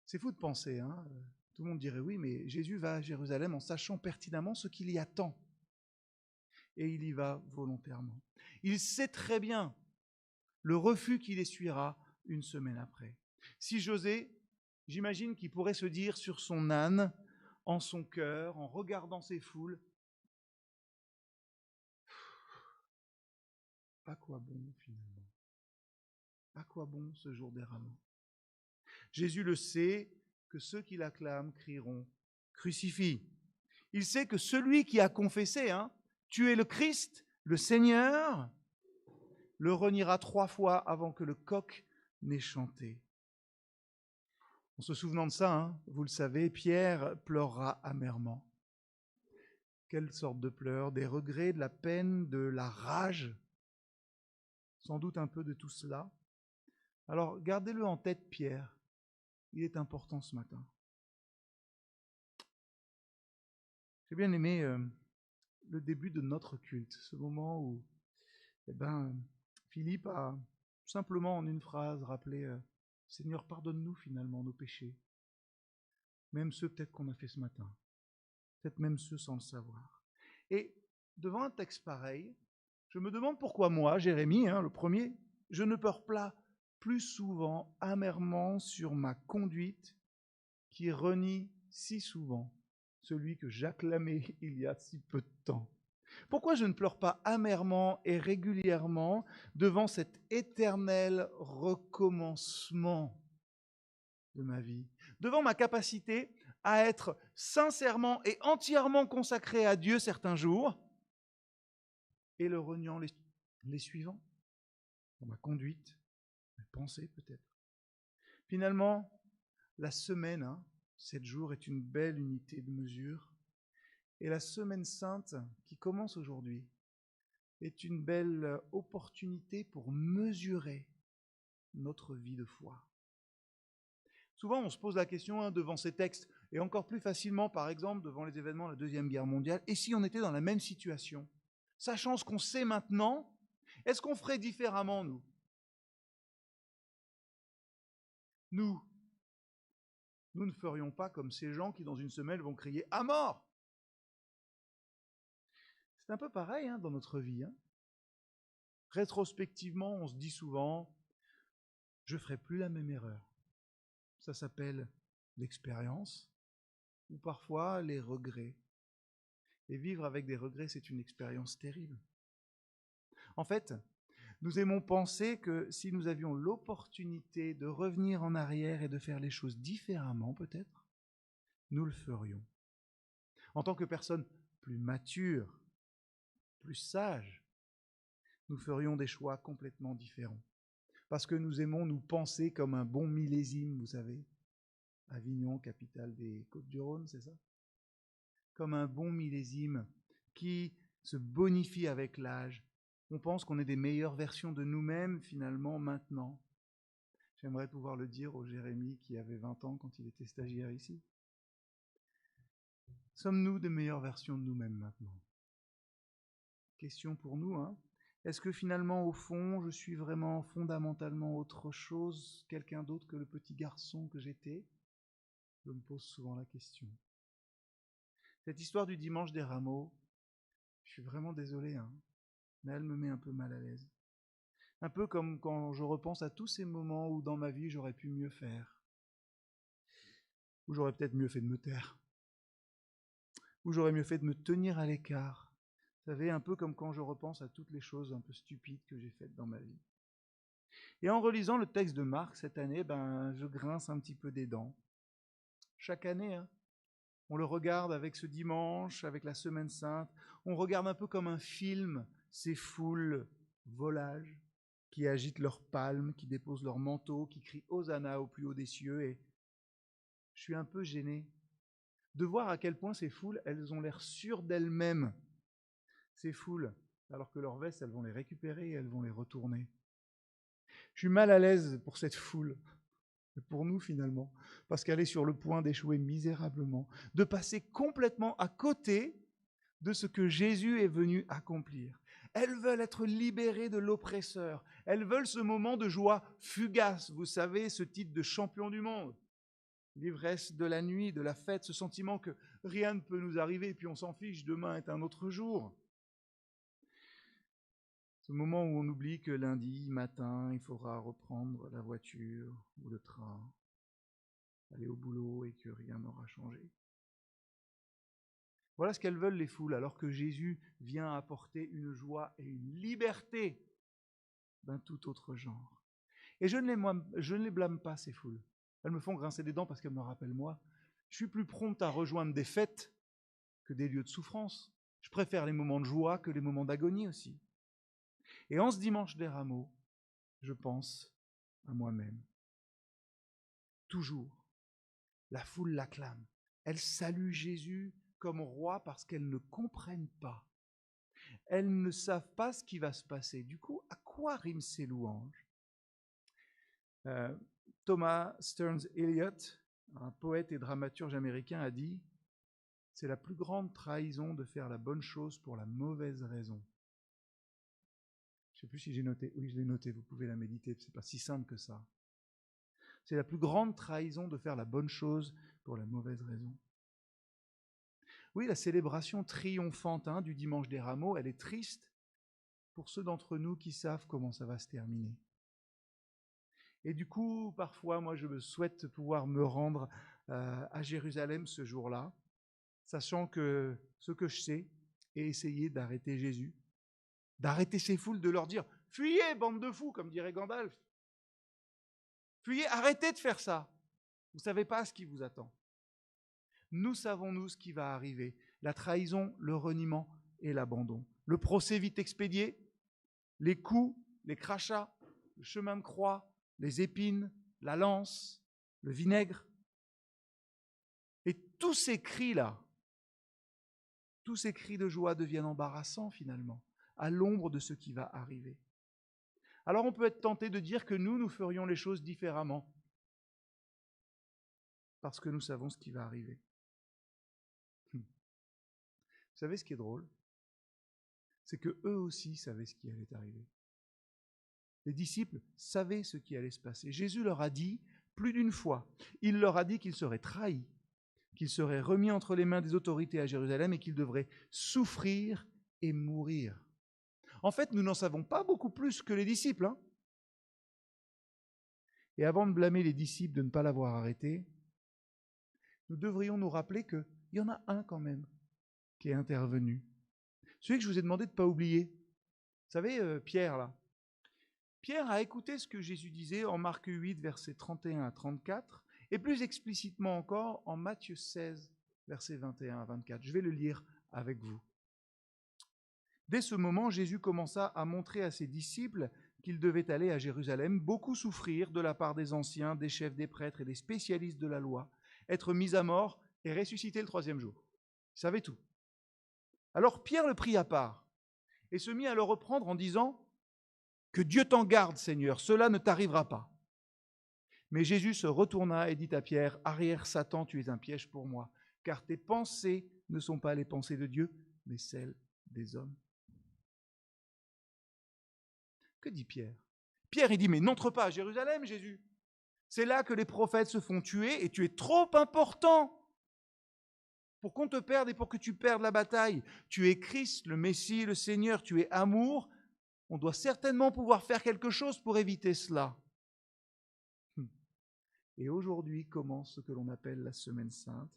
Speaker 5: C'est fou de penser, tout le monde dirait oui, mais Jésus va à Jérusalem en sachant pertinemment ce qu'il y attend. Et il y va volontairement. Il sait très bien le refus qu'il essuiera une semaine après. Si José, j'imagine qu'il pourrait se dire sur son âne, en son cœur, en regardant ces foules, à quoi bon finalement ? À quoi bon ce jour des Rameaux ? Jésus le sait que ceux qui l'acclament crieront « Crucifie ». Il sait que celui qui a confessé « Tu es le Christ, le Seigneur », le reniera 3 fois avant que le coq n'ait chanté. En se souvenant de ça, vous le savez, Pierre pleurera amèrement. Quelle sorte de pleurs ? Des regrets, de la peine, de la rage ? Sans doute un peu de tout cela. Alors gardez-le en tête, Pierre. Il est important ce matin. J'ai bien aimé le début de notre culte, ce moment où Philippe a simplement en une phrase rappelé Seigneur, pardonne-nous finalement nos péchés, même ceux peut-être qu'on a fait ce matin, peut-être même ceux sans le savoir. Et devant un texte pareil, je me demande pourquoi moi, Jérémie, le premier, je ne pleure pas plus souvent amèrement sur ma conduite qui renie si souvent celui que j'acclamais il y a si peu de temps. Pourquoi je ne pleure pas amèrement et régulièrement devant cet éternel recommencement de ma vie, devant ma capacité à être sincèrement et entièrement consacré à Dieu certains jours et le reniant les suivants, dans ma conduite, mes pensées peut-être. Finalement, la semaine, 7 jours, est une belle unité de mesure. Et la semaine sainte qui commence aujourd'hui est une belle opportunité pour mesurer notre vie de foi. Souvent, on se pose la question devant ces textes, et encore plus facilement, par exemple, devant les événements de la Deuxième Guerre mondiale, et si on était dans la même situation, sachant ce qu'on sait maintenant, est-ce qu'on ferait différemment, nous ? Nous ne ferions pas comme ces gens qui, dans une semaine, vont crier « à mort !» C'est un peu pareil dans notre vie. Rétrospectivement, on se dit souvent « je ne ferai plus la même erreur ». Ça s'appelle l'expérience ou parfois les regrets. Et vivre avec des regrets, c'est une expérience terrible. En fait, nous aimons penser que si nous avions l'opportunité de revenir en arrière et de faire les choses différemment, peut-être, nous le ferions. En tant que personne plus mature, plus sage, nous ferions des choix complètement différents. Parce que nous aimons nous penser comme un bon millésime, vous savez. Avignon, capitale des Côtes-du-Rhône, c'est ça ? Comme un bon millésime qui se bonifie avec l'âge. On pense qu'on est des meilleures versions de nous-mêmes, finalement, maintenant. J'aimerais pouvoir le dire au Jérémie qui avait 20 ans quand il était stagiaire ici. Sommes-nous des meilleures versions de nous-mêmes maintenant ? Question pour nous, Est-ce que finalement, au fond, je suis vraiment fondamentalement autre chose, quelqu'un d'autre que le petit garçon que j'étais ? Je me pose souvent la question. Cette histoire du dimanche des rameaux, je suis vraiment désolé, mais elle me met un peu mal à l'aise. Un peu comme quand je repense à tous ces moments où dans ma vie j'aurais pu mieux faire. Où j'aurais peut-être mieux fait de me taire. Où j'aurais mieux fait de me tenir à l'écart. Vous savez, un peu comme quand je repense à toutes les choses un peu stupides que j'ai faites dans ma vie. Et en relisant le texte de Marc cette année, je grince un petit peu des dents. Chaque année, on le regarde avec ce dimanche, avec la Semaine Sainte. On regarde un peu comme un film ces foules volages qui agitent leurs palmes, qui déposent leurs manteaux, qui crient « Hosanna » au plus haut des cieux. Et je suis un peu gêné de voir à quel point ces foules, elles ont l'air sûres d'elles-mêmes. Ces foules, alors que leurs vestes, elles vont les récupérer et elles vont les retourner. Je suis mal à l'aise pour cette foule. Et pour nous finalement, parce qu'elle est sur le point d'échouer misérablement, de passer complètement à côté de ce que Jésus est venu accomplir. Elles veulent être libérées de l'oppresseur, elles veulent ce moment de joie fugace, vous savez, ce titre de champion du monde, l'ivresse de la nuit, de la fête, ce sentiment que rien ne peut nous arriver, et puis on s'en fiche, demain est un autre jour. Ce moment où on oublie que lundi matin, il faudra reprendre la voiture ou le train, aller au boulot et que rien n'aura changé. Voilà ce qu'elles veulent les foules, alors que Jésus vient apporter une joie et une liberté d'un tout autre genre. Et je ne les blâme pas, ces foules. Elles me font grincer des dents parce qu'elles me rappellent moi. Je suis plus prompte à rejoindre des fêtes que des lieux de souffrance. Je préfère les moments de joie que les moments d'agonie aussi. Et en ce dimanche des rameaux, je pense à moi-même. Toujours, la foule l'acclame. Elles saluent Jésus comme roi parce qu'elles ne comprennent pas. Elles ne savent pas ce qui va se passer. Du coup, à quoi riment ces louanges ? Thomas Stearns Eliot, un poète et dramaturge américain, a dit « C'est la plus grande trahison de faire la bonne chose pour la mauvaise raison. » Je ne sais plus si j'ai noté. Oui, je l'ai noté, vous pouvez la méditer, ce n'est pas si simple que ça. C'est la plus grande trahison de faire la bonne chose pour la mauvaise raison. Oui, la célébration triomphante du dimanche des Rameaux, elle est triste pour ceux d'entre nous qui savent comment ça va se terminer. Et du coup, parfois, moi, je me souhaite pouvoir me rendre à Jérusalem ce jour-là, sachant que ce que je sais est essayer d'arrêter Jésus, d'arrêter ces foules, de leur dire « Fuyez, bande de fous », comme dirait Gandalf. Fuyez, arrêtez de faire ça. Vous ne savez pas ce qui vous attend. Nous savons, nous, ce qui va arriver. La trahison, le reniement et l'abandon. Le procès vite expédié, les coups, les crachats, le chemin de croix, les épines, la lance, le vinaigre. Et tous ces cris-là, tous ces cris de joie deviennent embarrassants finalement, à l'ombre de ce qui va arriver. Alors on peut être tenté de dire que nous ferions les choses différemment, parce que nous savons ce qui va arriver. Vous savez ce qui est drôle? C'est que eux aussi savaient ce qui allait arriver. Les disciples savaient ce qui allait se passer. Jésus leur a dit plus d'une fois, il leur a dit qu'il serait trahi, qu'il serait remis entre les mains des autorités à Jérusalem et qu'il devrait souffrir et mourir. En fait, nous n'en savons pas beaucoup plus que les disciples. Et avant de blâmer les disciples de ne pas l'avoir arrêté, nous devrions nous rappeler qu'il y en a un quand même qui est intervenu. Celui que je vous ai demandé de ne pas oublier. Vous savez, Pierre, là. Pierre a écouté ce que Jésus disait en Marc 8, versets 31 à 34, et plus explicitement encore en Matthieu 16, versets 21 à 24. Je vais le lire avec vous. Dès ce moment, Jésus commença à montrer à ses disciples qu'il devait aller à Jérusalem, beaucoup souffrir de la part des anciens, des chefs des prêtres et des spécialistes de la loi, être mis à mort et ressusciter le troisième jour. Il savait tout. Alors Pierre le prit à part et se mit à le reprendre en disant « Que Dieu t'en garde, Seigneur, cela ne t'arrivera pas. » Mais Jésus se retourna et dit à Pierre « Arrière, Satan, tu es un piège pour moi, car tes pensées ne sont pas les pensées de Dieu, mais celles des hommes. » Que dit Pierre? Pierre, il dit « Mais n'entre pas à Jérusalem, Jésus. C'est là que les prophètes se font tuer et tu es trop important pour qu'on te perde et pour que tu perdes la bataille. Tu es Christ, le Messie, le Seigneur, tu es amour. On doit certainement pouvoir faire quelque chose pour éviter cela. » Et aujourd'hui commence ce que l'on appelle la Semaine Sainte.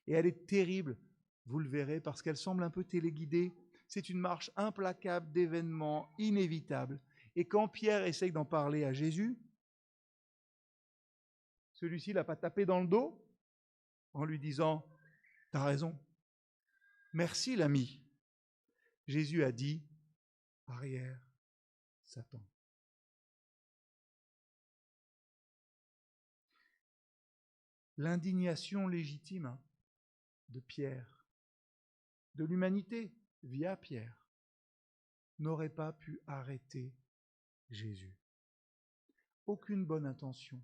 Speaker 5: Et elle est terrible, vous le verrez, parce qu'elle semble un peu téléguidée. C'est une marche implacable d'événements inévitables. Et quand Pierre essaye d'en parler à Jésus, celui-ci ne l'a pas tapé dans le dos en lui disant « T'as raison. Merci l'ami. » Jésus a dit « Arrière, Satan. » L'indignation légitime de Pierre, de l'humanité via Pierre, n'aurait pas pu arrêter Jésus. Aucune bonne intention,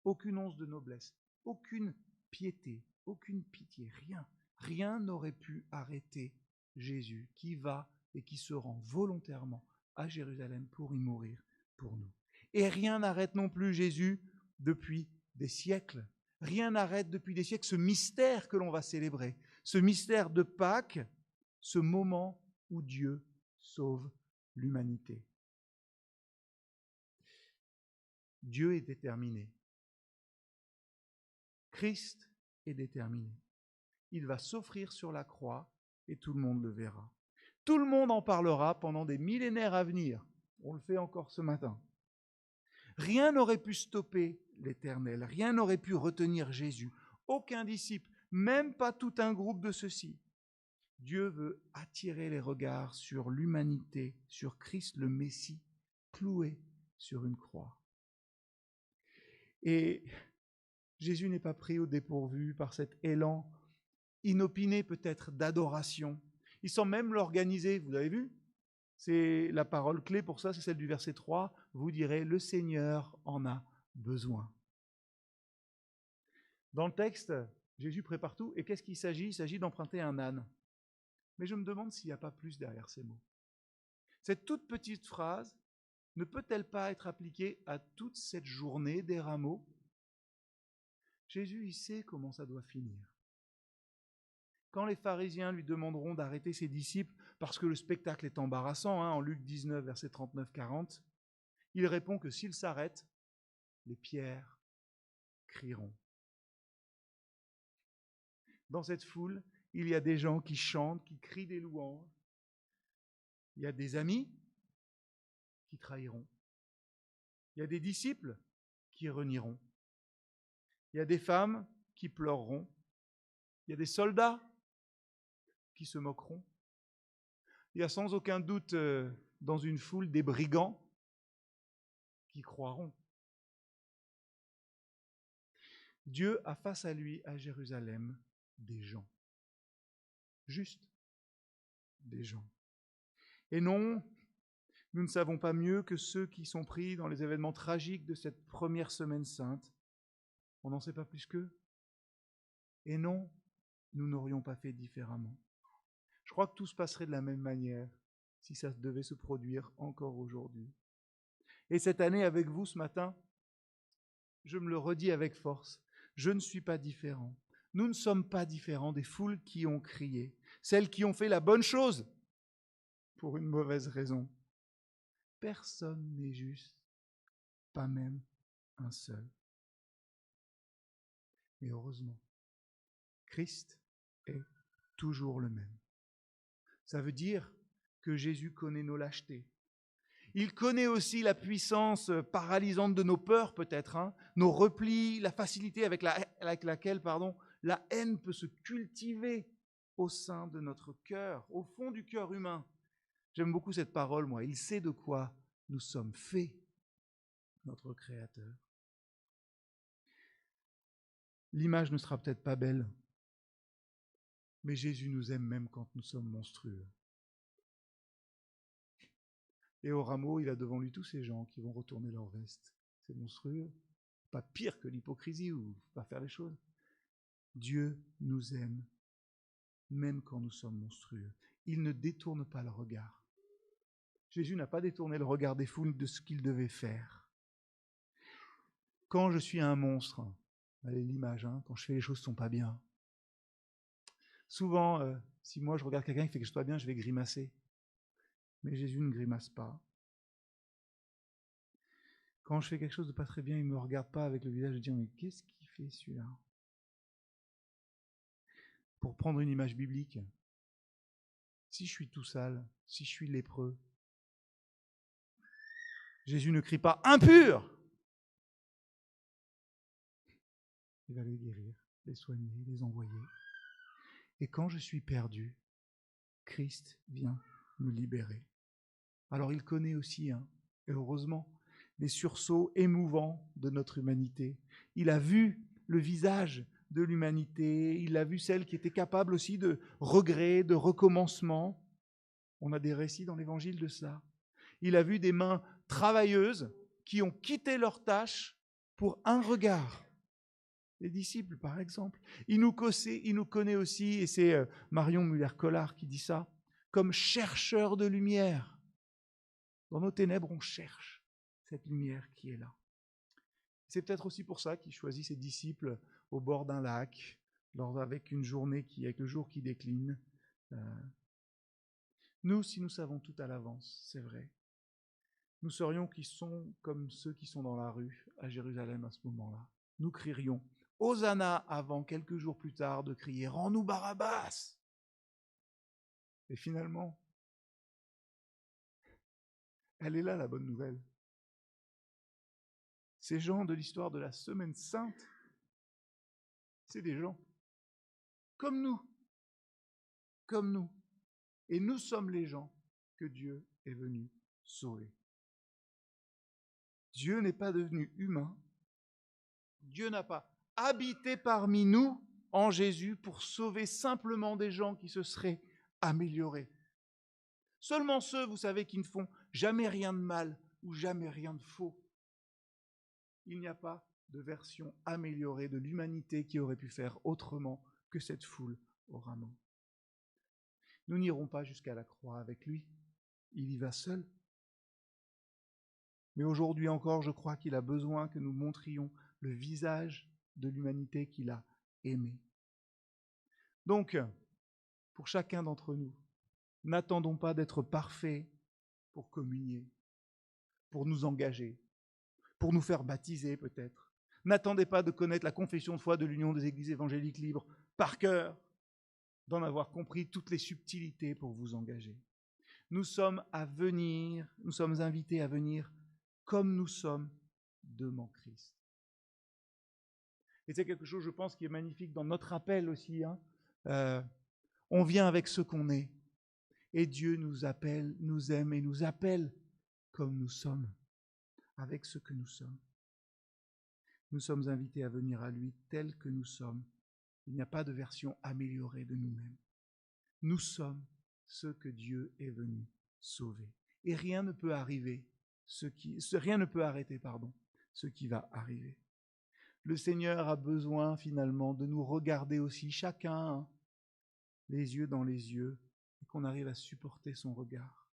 Speaker 5: aucune once de noblesse, aucune piété, aucune pitié, rien n'aurait pu arrêter Jésus qui va et qui se rend volontairement à Jérusalem pour y mourir pour nous. Et rien n'arrête non plus Jésus depuis des siècles. Rien n'arrête depuis des siècles ce mystère que l'on va célébrer, ce mystère de Pâques, ce moment où Dieu sauve l'humanité. Dieu est déterminé. Christ est déterminé. Il va s'offrir sur la croix et tout le monde le verra. Tout le monde en parlera pendant des millénaires à venir. On le fait encore ce matin. Rien n'aurait pu stopper l'Éternel, rien n'aurait pu retenir Jésus. Aucun disciple, même pas tout un groupe de ceux-ci. Dieu veut attirer les regards sur l'humanité, sur Christ le Messie, cloué sur une croix. Et Jésus n'est pas pris au dépourvu par cet élan inopiné peut-être d'adoration. Il semble même l'organiser, vous avez vu? C'est la parole clé pour ça, c'est celle du verset 3. Vous direz, le Seigneur en a besoin. Dans le texte, Jésus prépare tout. Et qu'est-ce qu'il s'agit? Il s'agit d'emprunter un âne. Mais je me demande s'il n'y a pas plus derrière ces mots. Cette toute petite phrase ne peut-elle pas être appliquée à toute cette journée des rameaux Jésus, il sait comment ça doit finir. Quand les pharisiens lui demanderont d'arrêter ses disciples parce que le spectacle est embarrassant, en Luc 19, versets 39-40, il répond que s'il s'arrête, les pierres crieront. Dans cette foule, il y a des gens qui chantent, qui crient des louanges. Il y a des amis qui trahiront. Il y a des disciples qui renieront. Il y a des femmes qui pleureront. Il y a des soldats qui se moqueront. Il y a sans aucun doute dans une foule des brigands qui croiront. Dieu a face à lui, à Jérusalem, des gens. Juste des gens. Et non, nous ne savons pas mieux que ceux qui sont pris dans les événements tragiques de cette première semaine sainte. On n'en sait pas plus qu'eux. Et non, nous n'aurions pas fait différemment. Je crois que tout se passerait de la même manière si ça devait se produire encore aujourd'hui. Et cette année, avec vous ce matin, je me le redis avec force, je ne suis pas différent. Nous ne sommes pas différents des foules qui ont crié, celles qui ont fait la bonne chose pour une mauvaise raison. Personne n'est juste, pas même un seul. Mais heureusement, Christ est toujours le même. Ça veut dire que Jésus connaît nos lâchetés. Il connaît aussi la puissance paralysante de nos peurs, peut-être, nos replis, la facilité avec laquelle la haine peut se cultiver au sein de notre cœur, au fond du cœur humain. J'aime beaucoup cette parole, moi. Il sait de quoi nous sommes faits, notre Créateur. L'image ne sera peut-être pas belle, mais Jésus nous aime même quand nous sommes monstrueux. Et au rameau, il a devant lui tous ces gens qui vont retourner leur veste. C'est monstrueux. Pas pire que l'hypocrisie ou pas faire les choses. Dieu nous aime même quand nous sommes monstrueux. Il ne détourne pas le regard. Jésus n'a pas détourné le regard des foules de ce qu'il devait faire. Quand je suis un monstre, allez l'image, quand je fais les choses qui ne sont pas bien, souvent, si moi je regarde quelqu'un qui fait quelque chose pas bien, je vais grimacer. Mais Jésus ne grimace pas. Quand je fais quelque chose de pas très bien, il ne me regarde pas avec le visage de dire « mais qu'est-ce qu'il fait celui-là ?» Pour prendre une image biblique, si je suis tout sale, si je suis lépreux, Jésus ne crie pas « impur !» Il va les guérir, les soigner, les envoyer. Et quand je suis perdu, Christ vient me libérer. Alors il connaît aussi, et heureusement, les sursauts émouvants de notre humanité. Il a vu le visage de l'humanité, il a vu celle qui était capable aussi de regret, de recommencement. On a des récits dans l'Évangile de cela. Il a vu des mains travailleuses qui ont quitté leurs tâches pour un regard. Les disciples, par exemple. Il nous connaît aussi, et c'est Marion Muller-Collard qui dit ça, comme chercheur de lumière. Dans nos ténèbres, on cherche cette lumière qui est là. C'est peut-être aussi pour ça qu'il choisit ses disciples au bord d'un lac, avec une journée avec le jour qui décline. Nous, si nous savons tout à l'avance, c'est vrai, nous serions qui sont comme ceux qui sont dans la rue à Jérusalem à ce moment-là. Nous crierions « Hosanna » avant, quelques jours plus tard, de crier « Rends-nous Barabbas !» Et finalement, elle est là, la bonne nouvelle. Ces gens de l'histoire de la Semaine Sainte, c'est des gens comme nous. Et nous sommes les gens que Dieu est venu sauver. Dieu n'est pas devenu humain. Dieu n'a pas habité parmi nous en Jésus pour sauver simplement des gens qui se seraient améliorés. Seulement ceux, vous savez, qui ne font jamais rien de mal ou jamais rien de faux. Il n'y a pas de version améliorée de l'humanité qui aurait pu faire autrement que cette foule au rameau. Nous n'irons pas jusqu'à la croix avec lui. Il y va seul. Mais aujourd'hui encore, je crois qu'il a besoin que nous montrions le visage de l'humanité qu'il a aimée. Donc, pour chacun d'entre nous, n'attendons pas d'être parfaits pour communier, pour nous engager, pour nous faire baptiser peut-être. N'attendez pas de connaître la confession de foi de l'Union des Églises évangéliques libres par cœur, d'en avoir compris toutes les subtilités pour vous engager. Nous sommes invités à venir comme nous sommes devant Christ. Et c'est quelque chose, je pense, qui est magnifique dans notre appel aussi. On vient avec ce qu'on est. Et Dieu nous appelle, nous aime et nous appelle comme nous sommes, avec ce que nous sommes. Nous sommes invités à venir à lui tels que nous sommes. Il n'y a pas de version améliorée de nous-mêmes. Nous sommes ceux que Dieu est venu sauver. Et rien ne peut arrêter ce qui va arriver. Le Seigneur a besoin finalement de nous regarder aussi, chacun, les yeux dans les yeux, et qu'on arrive à supporter son regard.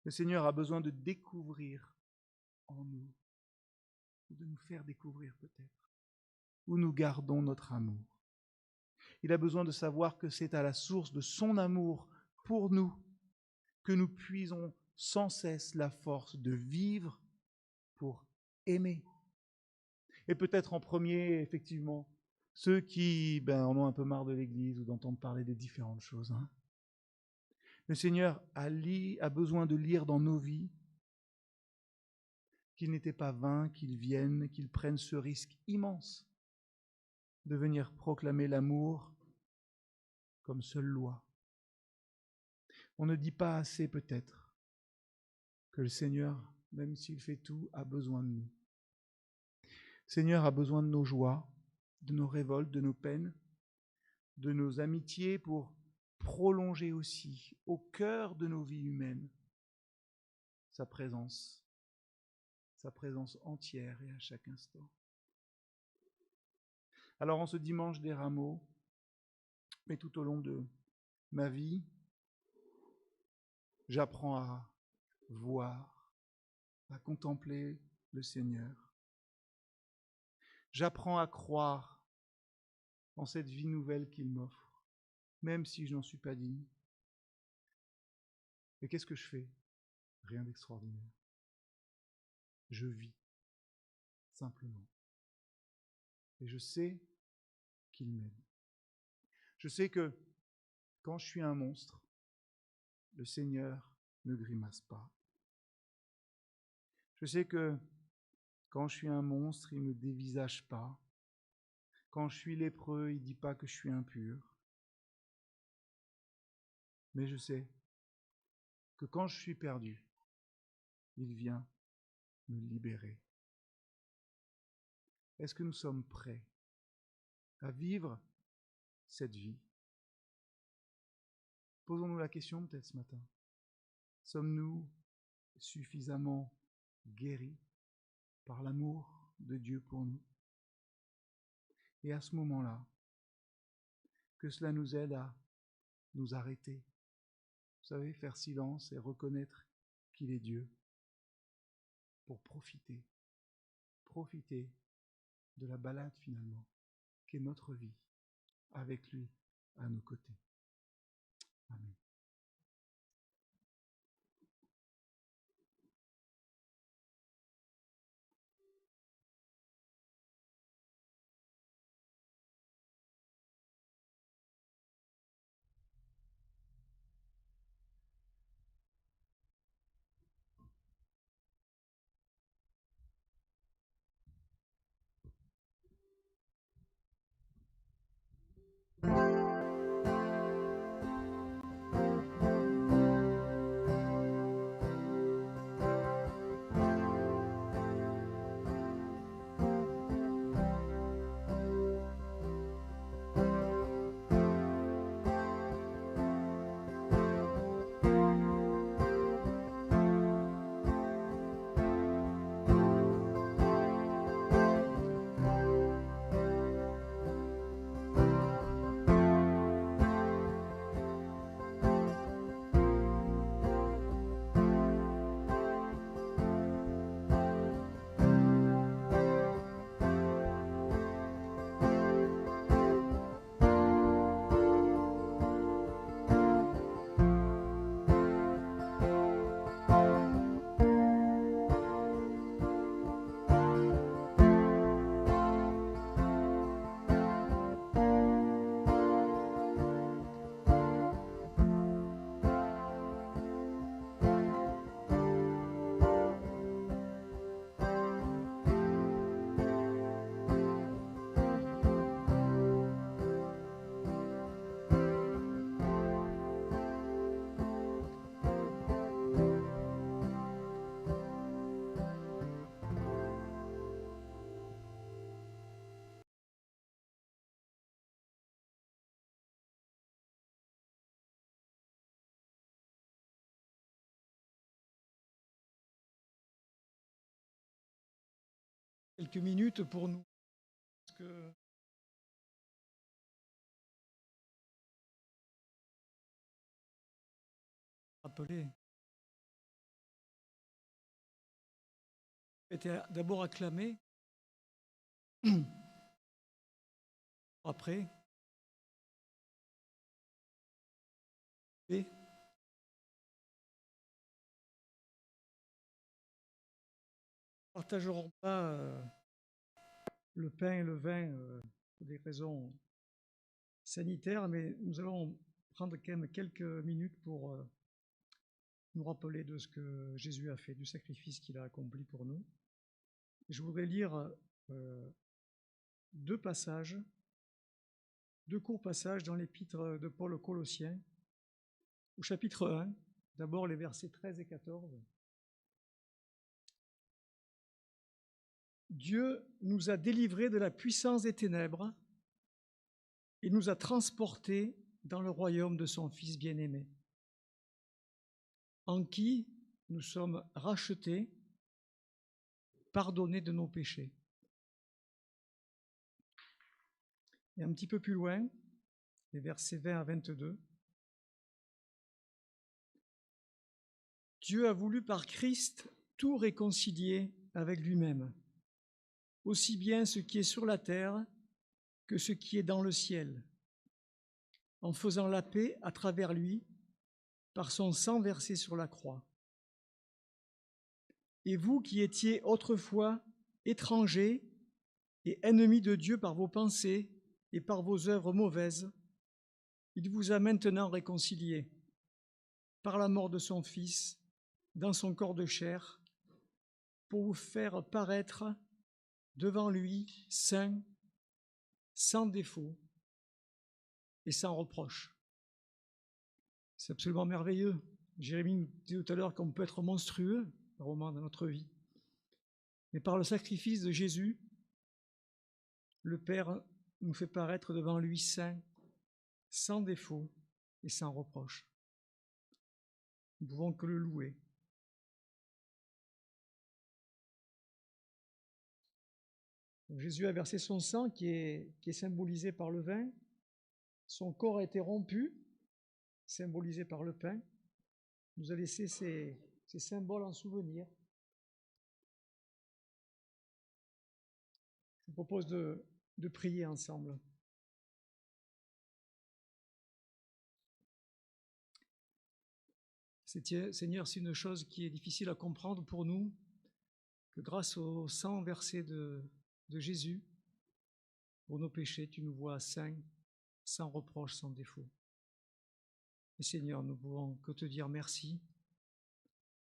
Speaker 5: Le Seigneur a besoin de découvrir en nous, ou de nous faire découvrir peut-être, où nous gardons notre amour. Il a besoin de savoir que c'est à la source de son amour pour nous que nous puisons sans cesse la force de vivre pour aimer. Et peut-être en premier, effectivement, ceux qui en ont un peu marre de l'Église ou d'entendre parler des différentes choses. Le Seigneur a besoin de lire dans nos vies qu'il n'était pas vain qu'il vienne, qu'il prenne ce risque immense de venir proclamer l'amour comme seule loi. On ne dit pas assez peut-être que le Seigneur, même s'il fait tout, a besoin de nous. Le Seigneur a besoin de nos joies, de nos révoltes, de nos peines, de nos amitiés pour prolonger aussi au cœur de nos vies humaines sa présence entière et à chaque instant. Alors en ce dimanche des Rameaux, mais tout au long de ma vie, j'apprends à voir, à contempler le Seigneur. J'apprends à croire en cette vie nouvelle qu'il m'offre, même si je n'en suis pas digne. Et qu'est-ce que je fais? Rien d'extraordinaire. Je vis, simplement. Et je sais qu'il m'aide. Je sais que quand je suis un monstre, le Seigneur ne grimace pas. Je sais que quand je suis un monstre, il ne me dévisage pas. Quand je suis lépreux, il ne dit pas que je suis impur. Mais je sais que quand je suis perdu, il vient me libérer. Est-ce que nous sommes prêts à vivre cette vie? Posons-nous la question peut-être ce matin. Sommes-nous suffisamment guéris par l'amour de Dieu pour nous? Et à ce moment-là, que cela nous aide à nous arrêter. Vous savez, faire silence et reconnaître qu'il est Dieu pour profiter de la balade finalement, qu'est notre vie avec lui à nos côtés. Amen.
Speaker 1: quelques minutes pour nous. Parce que rappeler. Était d'abord acclamé. Après. Et partagerons pas le pain et le vin pour des raisons sanitaires, mais nous allons prendre quand même quelques minutes pour nous rappeler de ce que Jésus a fait, du sacrifice qu'il a accompli pour nous. Je voudrais lire deux courts passages dans l'épître de Paul aux Colossiens, au chapitre 1, d'abord les versets 13 et 14. Dieu nous a délivrés de la puissance des ténèbres et nous a transportés dans le royaume de son Fils bien-aimé, en qui nous sommes rachetés, pardonnés de nos péchés. Et un petit peu plus loin, les versets 20 à 22. Dieu a voulu par Christ tout réconcilier avec lui-même, aussi bien ce qui est sur la terre que ce qui est dans le ciel, en faisant la paix à travers lui par son sang versé sur la croix. Et vous qui étiez autrefois étrangers et ennemis de Dieu par vos pensées et par vos œuvres mauvaises, il vous a maintenant réconciliés par la mort de son Fils dans son corps de chair, pour vous faire paraître devant lui saint, sans défaut et sans reproche. C'est absolument merveilleux. Jérémie nous disait tout à l'heure qu'on peut être monstrueux par moments dans notre vie. Mais par le sacrifice de Jésus, le Père nous fait paraître devant lui saint, sans défaut et sans reproche. Nous ne pouvons que le louer. Jésus a versé son sang qui est symbolisé par le vin. Son corps a été rompu, symbolisé par le pain. Il nous a laissé ces symboles en souvenir. Je vous propose de prier ensemble. Seigneur, c'est une chose qui est difficile à comprendre pour nous, que grâce au sang versé de Jésus, pour nos péchés, tu nous vois saints, sans reproche, sans défaut. Et Seigneur, nous ne pouvons que te dire merci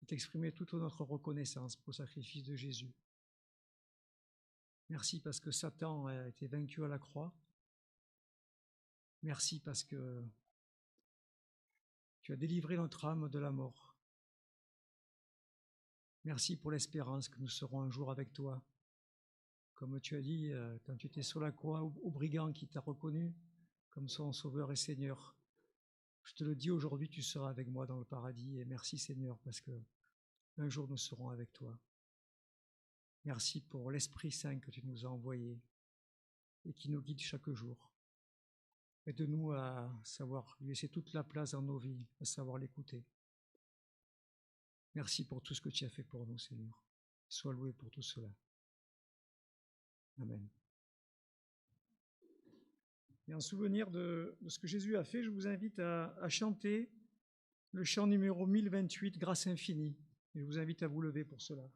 Speaker 1: et t'exprimer toute notre reconnaissance pour le sacrifice de Jésus. Merci parce que Satan a été vaincu à la croix. Merci parce que tu as délivré notre âme de la mort. Merci pour l'espérance que nous serons un jour avec toi. Comme tu as dit, quand tu étais sur la croix, au brigand qui t'a reconnu comme son sauveur et Seigneur. Je te le dis aujourd'hui, tu seras avec moi dans le paradis. Et merci Seigneur, parce que un jour nous serons avec toi. Merci pour l'Esprit Saint que tu nous as envoyé et qui nous guide chaque jour. Aide-nous à savoir lui laisser toute la place dans nos vies, à savoir l'écouter. Merci pour tout ce que tu as fait pour nous, Seigneur. Sois loué pour tout cela. Amen. Et en souvenir de ce que Jésus a fait, je vous invite à chanter le chant numéro 1028, Grâce infinie. Et je vous invite à vous lever pour cela.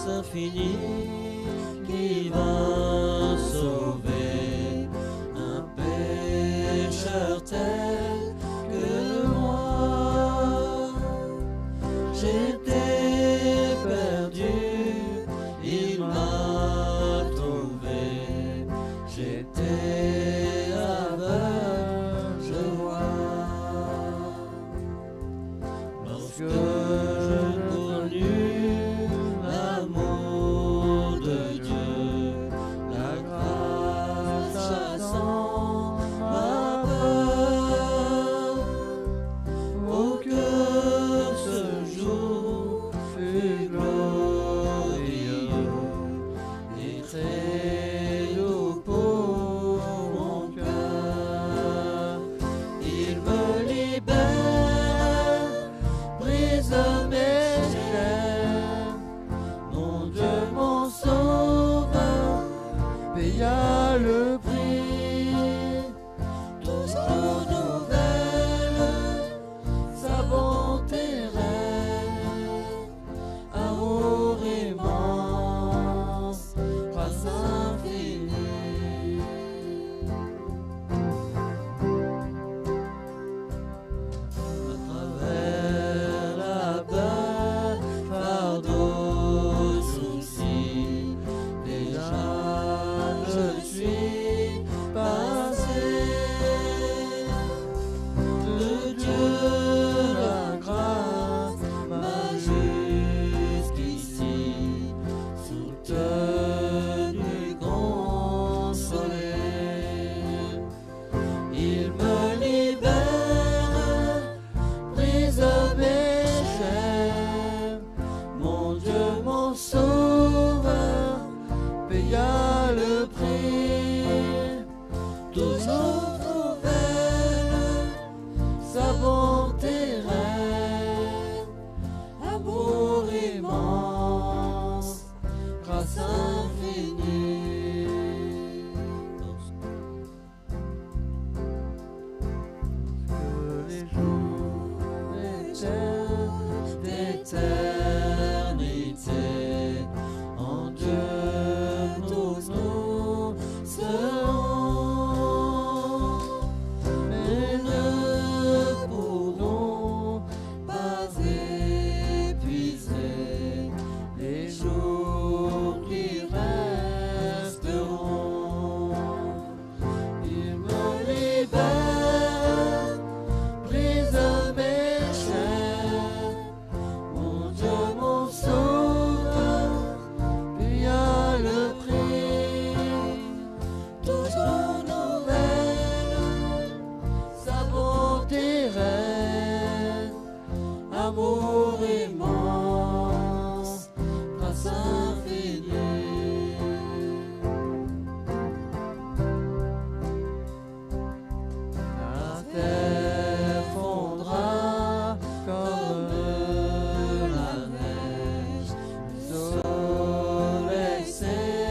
Speaker 6: Infini qui va sauver un pécheur tel que moi. J'étais perdu, il m'a trouvé. lorsque je connus l'amour de Dieu, la grâce chassant ma peur. Oh, que ce jour fut glorieux et très doux pour mon cœur. Il me libère, brise mes chaînes. Mon Dieu, mon sauveur, paya le prix. Toujours nouvelle, sa bonté reine, amour immense, grâce infinie. À travers la peur, fardeau, souci, déjà je suis passé. De Dieu la grâce m'a jusqu'ici soutenu, consolé. Il me libère, brise mes chaînes. Mon Dieu, mon sauveur, paya le prix. Toujours nouvelle, sa bonté reine, amour immense, grâce infinie. Que les jours d'éternité, en Dieu tous nous serons, mais ne pourrons pas épuiser les jours qui resteront. Il me libère, brise mes chaînes. Mon Dieu, mon sauveur, paya le prix. Toujours nouvelle, sa bonté reine, amour immense, grâce infinie. La terre fondra comme la neige, le soleil s'éteindra.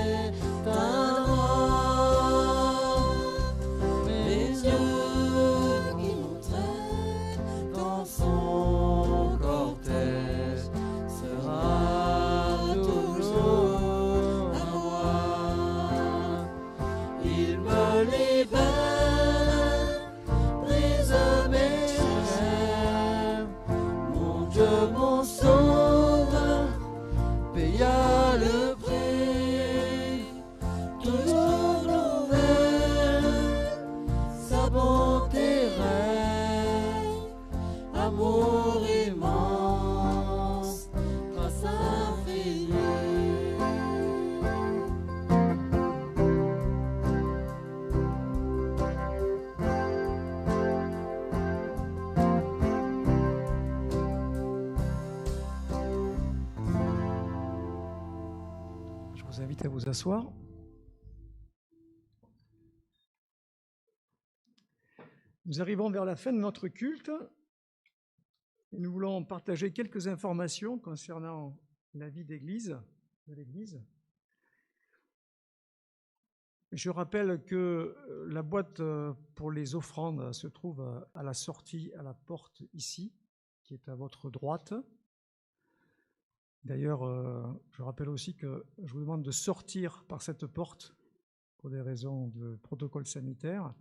Speaker 6: Mais Dieu qui montrait dans son cortège sera toujours à moi. Il me libère, brise mes chaînes. Mon Dieu, mon sauveur, paya le prix. Toujours nouvelle, sa bonté reine, amour immense, grâce infinie.
Speaker 1: Je vous invite à vous asseoir. Nous arrivons vers la fin de notre culte et nous voulons partager quelques informations concernant la vie de l'Église. Je rappelle que la boîte pour les offrandes se trouve à la sortie, à la porte ici, qui est à votre droite. D'ailleurs, je rappelle aussi que je vous demande de sortir par cette porte pour des raisons de protocole sanitaire.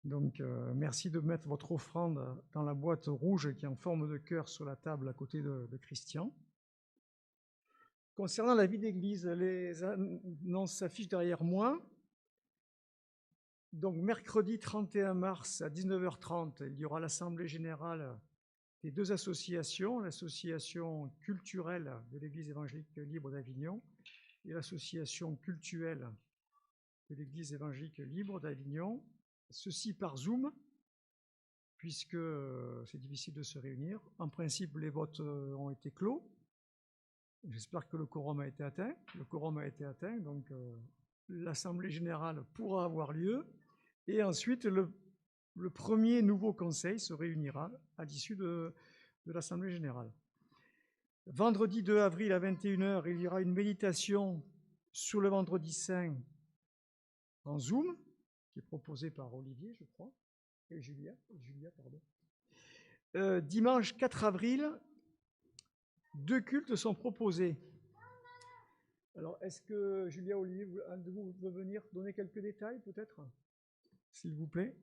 Speaker 1: Donc, merci de mettre votre offrande dans la boîte rouge qui est en forme de cœur sur la table à côté de Christian. Concernant la vie d'église, les annonces s'affichent derrière moi. Donc, mercredi 31 mars à 19h30, il y aura l'Assemblée générale des deux associations, l'association culturelle de l'Église évangélique libre d'Avignon et l'association cultuelle de l'Église évangélique libre d'Avignon, ceci par Zoom, puisque c'est difficile de se réunir. En principe, les votes ont été clos. J'espère que le quorum a été atteint. Le quorum a été atteint, donc l'Assemblée générale pourra avoir lieu. Et ensuite, le premier nouveau conseil se réunira à l'issue de l'Assemblée générale. Vendredi 2 avril à 21h, il y aura une méditation sur le vendredi saint en Zoom, qui est proposée par Olivier, je crois, et Julia, pardon. Dimanche 4 avril, 2 cultes sont proposés. Alors, est-ce que Julia, Olivier, un de vous veut venir donner quelques détails, peut-être, s'il vous plaît?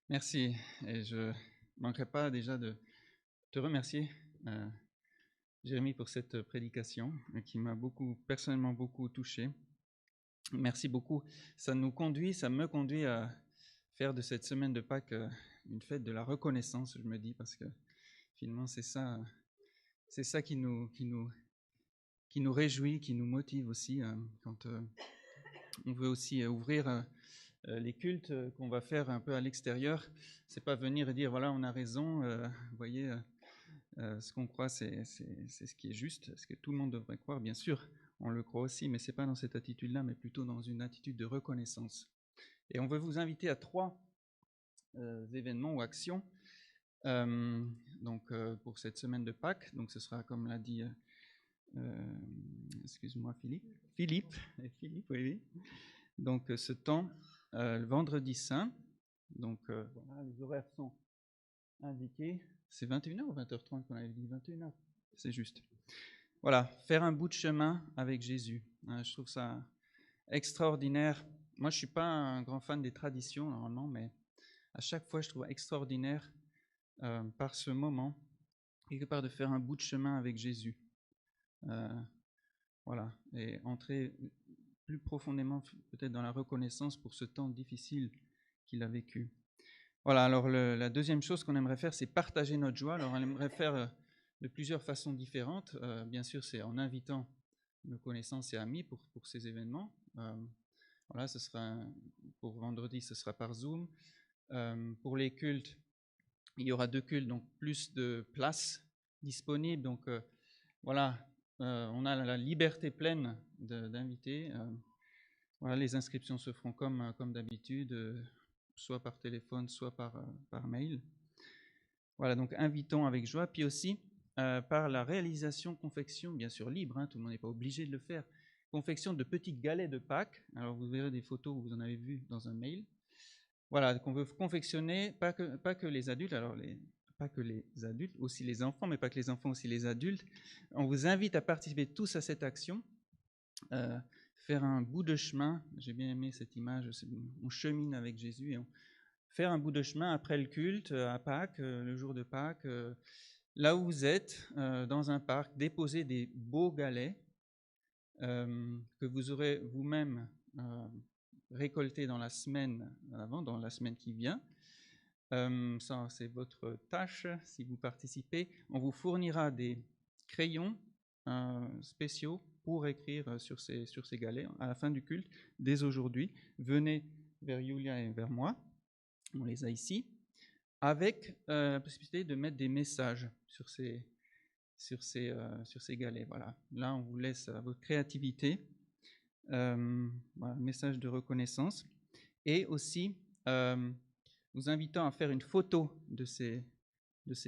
Speaker 4: Merci. Et je ne manquerai pas déjà de te remercier, Jérémy, pour cette prédication qui m'a personnellement beaucoup touché. Merci beaucoup. Ça me conduit à faire de cette semaine de Pâques une fête de la reconnaissance, je me dis, parce que finalement c'est ça qui nous réjouit, qui nous motive aussi quand on veut aussi ouvrir les cultes qu'on va faire un peu à l'extérieur. C'est pas venir et dire voilà, on a raison, vous voyez, ce qu'on croit c'est ce qui est juste, ce que tout le monde devrait croire, bien sûr, on le croit aussi, mais c'est pas dans cette attitude-là, mais plutôt dans une attitude de reconnaissance. Et on veut vous inviter à 3 événements ou actions pour cette semaine de Pâques. Donc ce sera, comme l'a dit excuse-moi Philippe, oui. Donc ce temps, le vendredi saint, donc voilà, les horaires sont indiqués. C'est 21h ou 20h30 qu'on avait dit? 21h, c'est juste. Voilà, faire un bout de chemin avec Jésus. Je trouve ça extraordinaire. Moi, je ne suis pas un grand fan des traditions, normalement, mais à chaque fois, je trouve extraordinaire par ce moment, quelque part, de faire un bout de chemin avec Jésus. Voilà, et entrer plus profondément, peut-être, dans la reconnaissance pour ce temps difficile qu'il a vécu. Voilà, alors la deuxième chose qu'on aimerait faire, c'est partager notre joie. Alors, on aimerait faire de plusieurs façons différentes. Bien sûr, c'est en invitant nos connaissances et amis pour ces événements. Voilà, ce sera pour vendredi, ce sera par Zoom. Pour les cultes, il y aura 2 cultes, donc plus de places disponibles. Donc voilà, on a la liberté pleine d'inviter. Voilà, les inscriptions se feront comme d'habitude, soit par téléphone, soit par mail. Voilà, donc invitons avec joie. Puis aussi, par la réalisation, confection, bien sûr libre, tout le monde n'est pas obligé de le faire, confection de petits galets de Pâques. Alors vous verrez des photos, vous en avez vu dans un mail. Voilà, qu'on veut confectionner, pas que les adultes, pas que les adultes, aussi les enfants, mais pas que les enfants, aussi les adultes. On vous invite à participer tous à cette action, faire un bout de chemin. J'ai bien aimé cette image, on chemine avec Jésus, et faire un bout de chemin après le culte, à Pâques, le jour de Pâques, là où vous êtes, dans un parc, déposer des beaux galets que vous aurez vous-même récoltés dans la semaine avant, dans la semaine qui vient. Ça, c'est votre tâche si vous participez. On vous fournira des crayons spéciaux pour écrire sur ces galets à la fin du culte. Dès aujourd'hui, venez vers Julia et vers moi. On les a ici, avec la possibilité de mettre des messages sur ces galets. Voilà. Là, on vous laisse à votre créativité. Voilà, message de reconnaissance. Et aussi, vous invitant à faire une photo de ces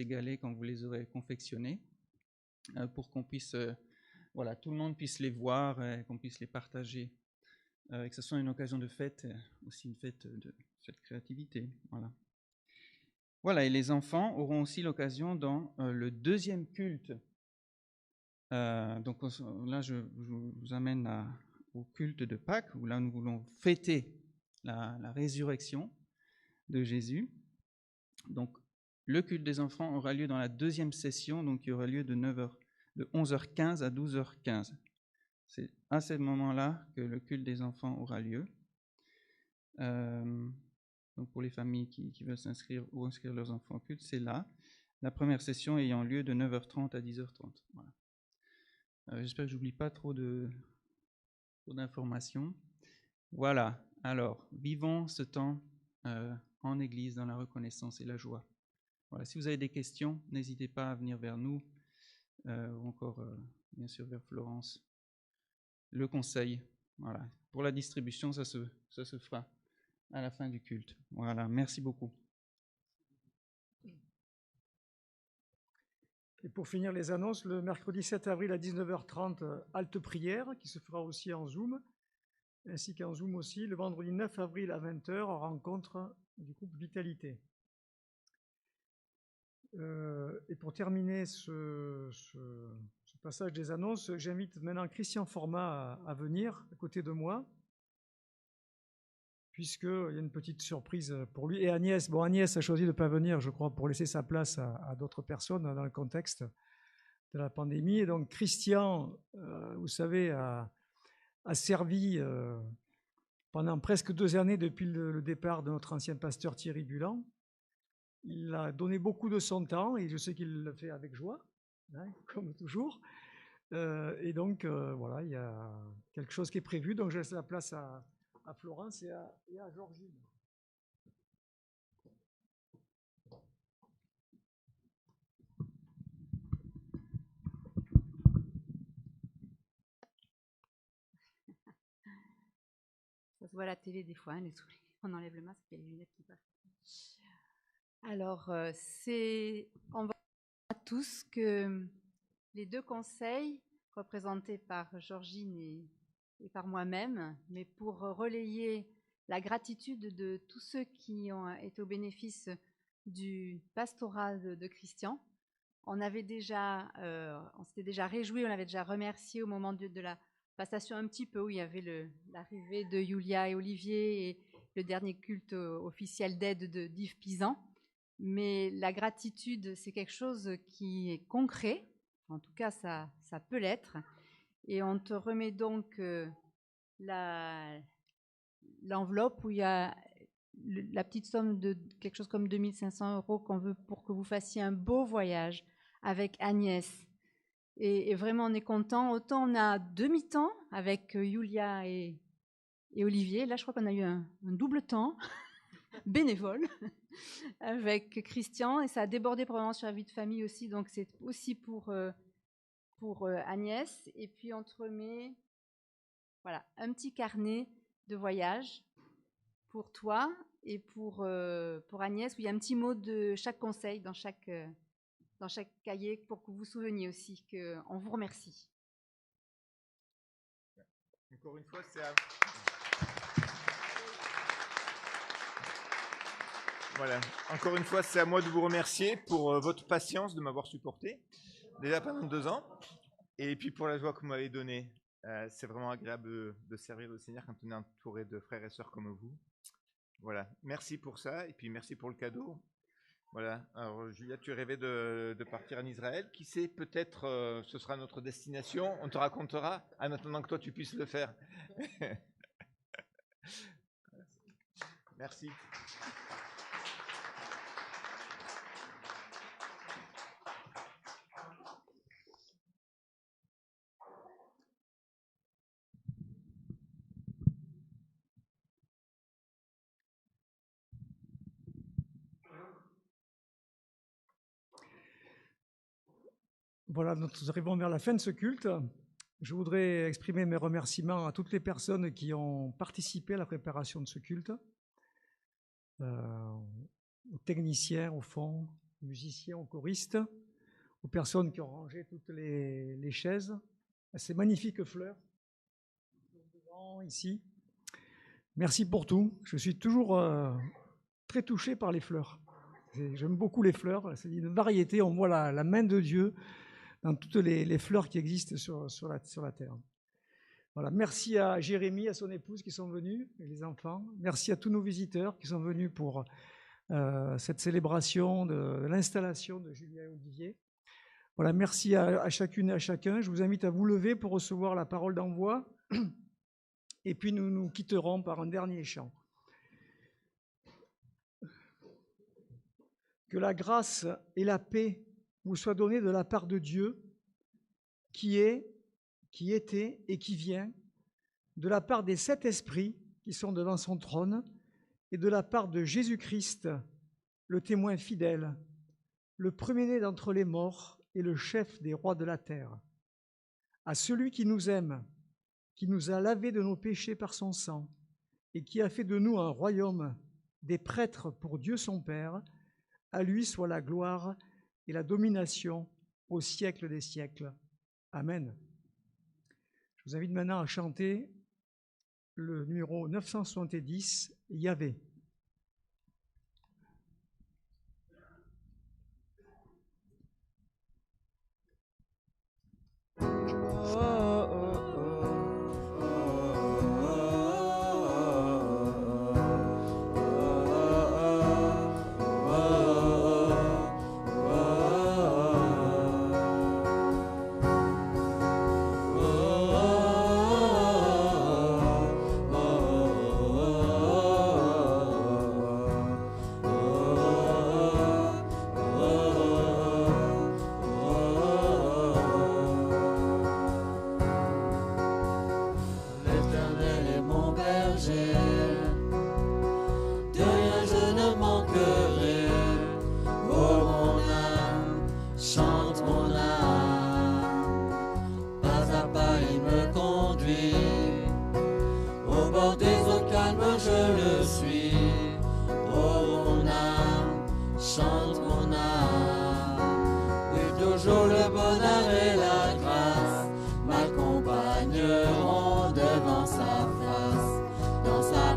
Speaker 4: galets quand vous les aurez confectionnés, pour qu'on puisse, voilà, tout le monde puisse les voir, qu'on puisse les partager, et que ce soit une occasion de fête, aussi une fête de cette créativité. Voilà. Voilà, et les enfants auront aussi l'occasion dans le deuxième culte. Donc là, je vous amène au culte de Pâques, où là nous voulons fêter la résurrection de Jésus. Donc le culte des enfants aura lieu dans la deuxième session, donc qui aura lieu de 11h15 à 12h15. C'est à ce moment-là que le culte des enfants aura lieu. Donc pour les familles qui veulent s'inscrire ou inscrire leurs enfants au culte, c'est là. La première session ayant lieu de 9h30 à 10h30. Voilà. J'espère que j'oublie pas trop d'informations. Voilà. Alors, vivons ce temps en Église dans la reconnaissance et la joie. Voilà. Si vous avez des questions, n'hésitez pas à venir vers nous ou encore, bien sûr, vers Florence. Le conseil. Voilà. Pour la distribution, ça se fera à la fin du culte. Voilà. Merci beaucoup.
Speaker 1: Et pour finir les annonces, le mercredi 7 avril à 19h30, halte prière, qui se fera aussi en Zoom, ainsi qu'en Zoom aussi, le vendredi 9 avril à 20h, rencontre du groupe Vitalité. Et pour terminer ce passage des annonces, j'invite maintenant Christian Format à venir à côté de moi, puisqu'il y a une petite surprise pour lui. Et Agnès, Agnès a choisi de ne pas venir, je crois, pour laisser sa place à d'autres personnes dans le contexte de la pandémie. Et donc Christian, vous savez, a servi pendant presque 2 années depuis le départ de notre ancien pasteur Thierry Bulan. Il a donné beaucoup de son temps et je sais qu'il le fait avec joie, hein, comme toujours. Et donc, voilà, il y a quelque chose qui est prévu. Donc, je laisse la place à Florence et à Georgine.
Speaker 2: Ça se voit à la télé des fois, hein, on enlève le masque et les lunettes qui partent. Alors, on voit à tous que les 2 conseils, représentés par Georgine et par moi-même, mais pour relayer la gratitude de tous ceux qui ont été au bénéfice du pastorat de Christian, on s'était déjà réjouis, on l'avait déjà remercié au moment de la passation un petit peu, où il y avait l'arrivée de Julia et Olivier et le dernier culte officiel d'aide d'Yves Pisan. Mais la gratitude, c'est quelque chose qui est concret, en tout cas ça peut l'être, et on te remet donc l'enveloppe où il y a la petite somme de quelque chose comme 2500 € qu'on veut pour que vous fassiez un beau voyage avec Agnès. Et vraiment on est content, autant on a demi-temps avec Julia et Olivier, là je crois qu'on a eu un double temps bénévole avec Christian, et ça a débordé probablement sur la vie de famille aussi, donc c'est aussi pour Agnès. Et puis on te remet voilà, un petit carnet de voyage pour toi et pour Agnès, où il y a un petit mot de chaque conseil dans chaque cahier, pour que vous vous souveniez aussi qu'on vous remercie.
Speaker 5: Encore une fois, c'est à... Voilà. Encore une fois, c'est à moi de vous remercier pour votre patience de m'avoir supporté, déjà pendant 2 ans, et puis pour la joie que vous m'avez donnée. C'est vraiment agréable de servir le Seigneur quand on est entouré de frères et sœurs comme vous. Voilà. Merci pour ça, et puis merci pour le cadeau. Voilà. Alors, Julia, tu rêvais de partir en Israël. Qui sait, peut-être ce sera notre destination. On te racontera en attendant que toi tu puisses le faire. Merci.
Speaker 1: Voilà, nous arrivons vers la fin de ce culte. Je voudrais exprimer mes remerciements à toutes les personnes qui ont participé à la préparation de ce culte, aux techniciens, au fond, aux musiciens, aux choristes, aux personnes qui ont rangé toutes les chaises, à ces magnifiques fleurs devant ici. Merci pour tout. Je suis toujours très touché par les fleurs. J'aime beaucoup les fleurs. C'est une variété. On voit la main de Dieu dans toutes les fleurs qui existent sur la terre. Voilà. Merci à Jérémie, à son épouse qui sont venus, et les enfants. Merci à tous nos visiteurs qui sont venus pour cette célébration de l'installation de Julia et Olivier. Voilà, merci à chacune et à chacun. Je vous invite à vous lever pour recevoir la parole d'envoi. Et puis nous nous quitterons par un dernier chant. Que la grâce et la paix vous soient données de la part de Dieu, qui est, qui était et qui vient, de la part des 7 esprits qui sont devant son trône, et de la part de Jésus-Christ, le témoin fidèle, le premier-né d'entre les morts et le chef des rois de la terre. À celui qui nous aime, qui nous a lavés de nos péchés par son sang, et qui a fait de nous un royaume, des prêtres pour Dieu son Père, à lui soit la gloire et la domination au siècle des siècles. Amen. Je vous invite maintenant à chanter le numéro 970, Yahvé.
Speaker 6: Toujours le bonheur et la grâce m'accompagneront devant sa face, dans sa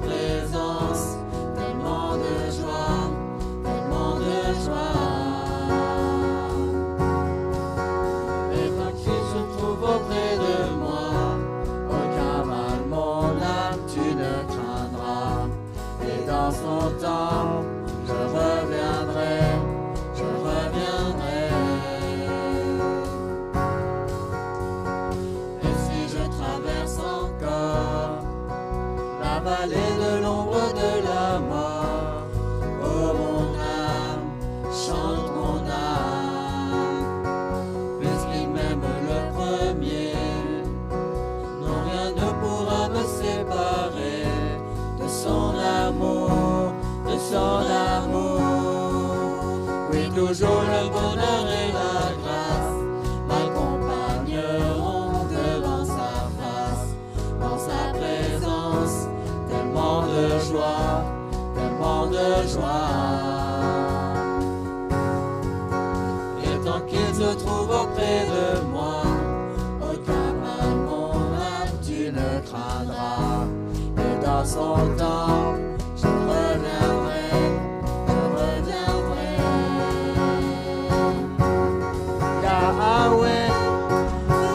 Speaker 6: présence, tellement de joie, tellement de joie. Et tant qu'il se trouve auprès de moi, aucun mal mon âme tu ne craindras. Et dans son temps, je reviendrai. Yahweh,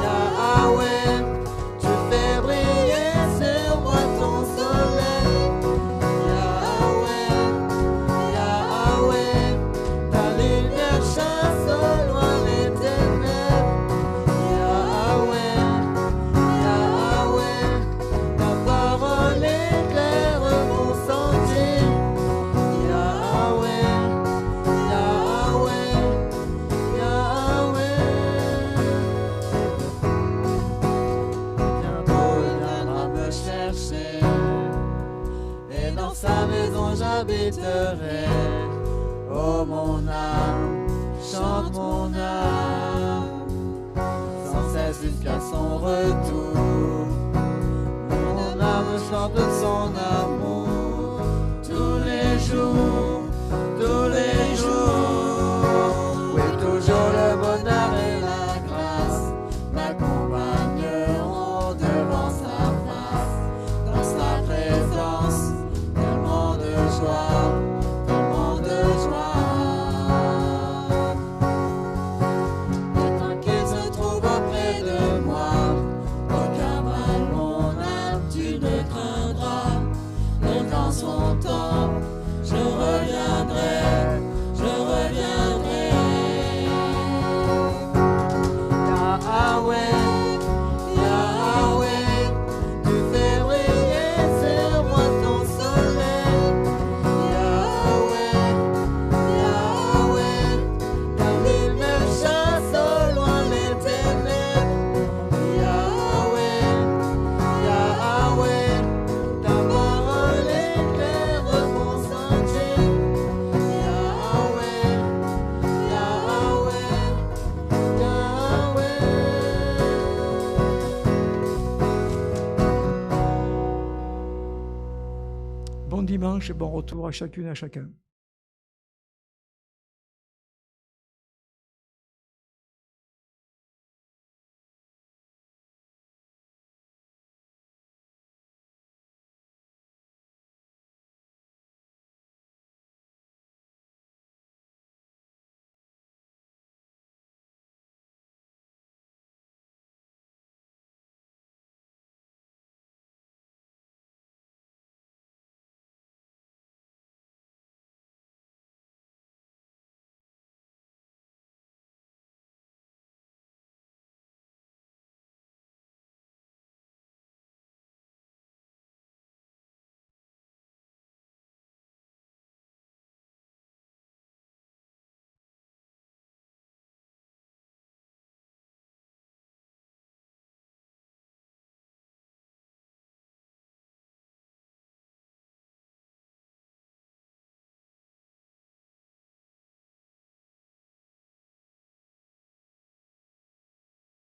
Speaker 6: Yahweh, tu fais briller sur moi ton soleil. Yahweh, Yahweh, ta lumière chasse au loin les ténèbres. Yahweh, Yahweh, ta parole éclaire mon sentier. Yahweh, Yahweh, Yahweh. Et dans sa maison j'habiterai. Oh mon âme, chante mon âme, sans cesse jusqu'à son retour. Mon âme chante son amour tous les jours, tous les jours. Oui, toujours le bonheur et la grâce m'accompagneront devant sa face, dans sa présence, tellement de joie, tellement de joie. Et tant qu'il se trouve auprès de moi, aucun mal mon âme tu ne craindras.
Speaker 1: dimanche et bon retour à chacune et à chacun.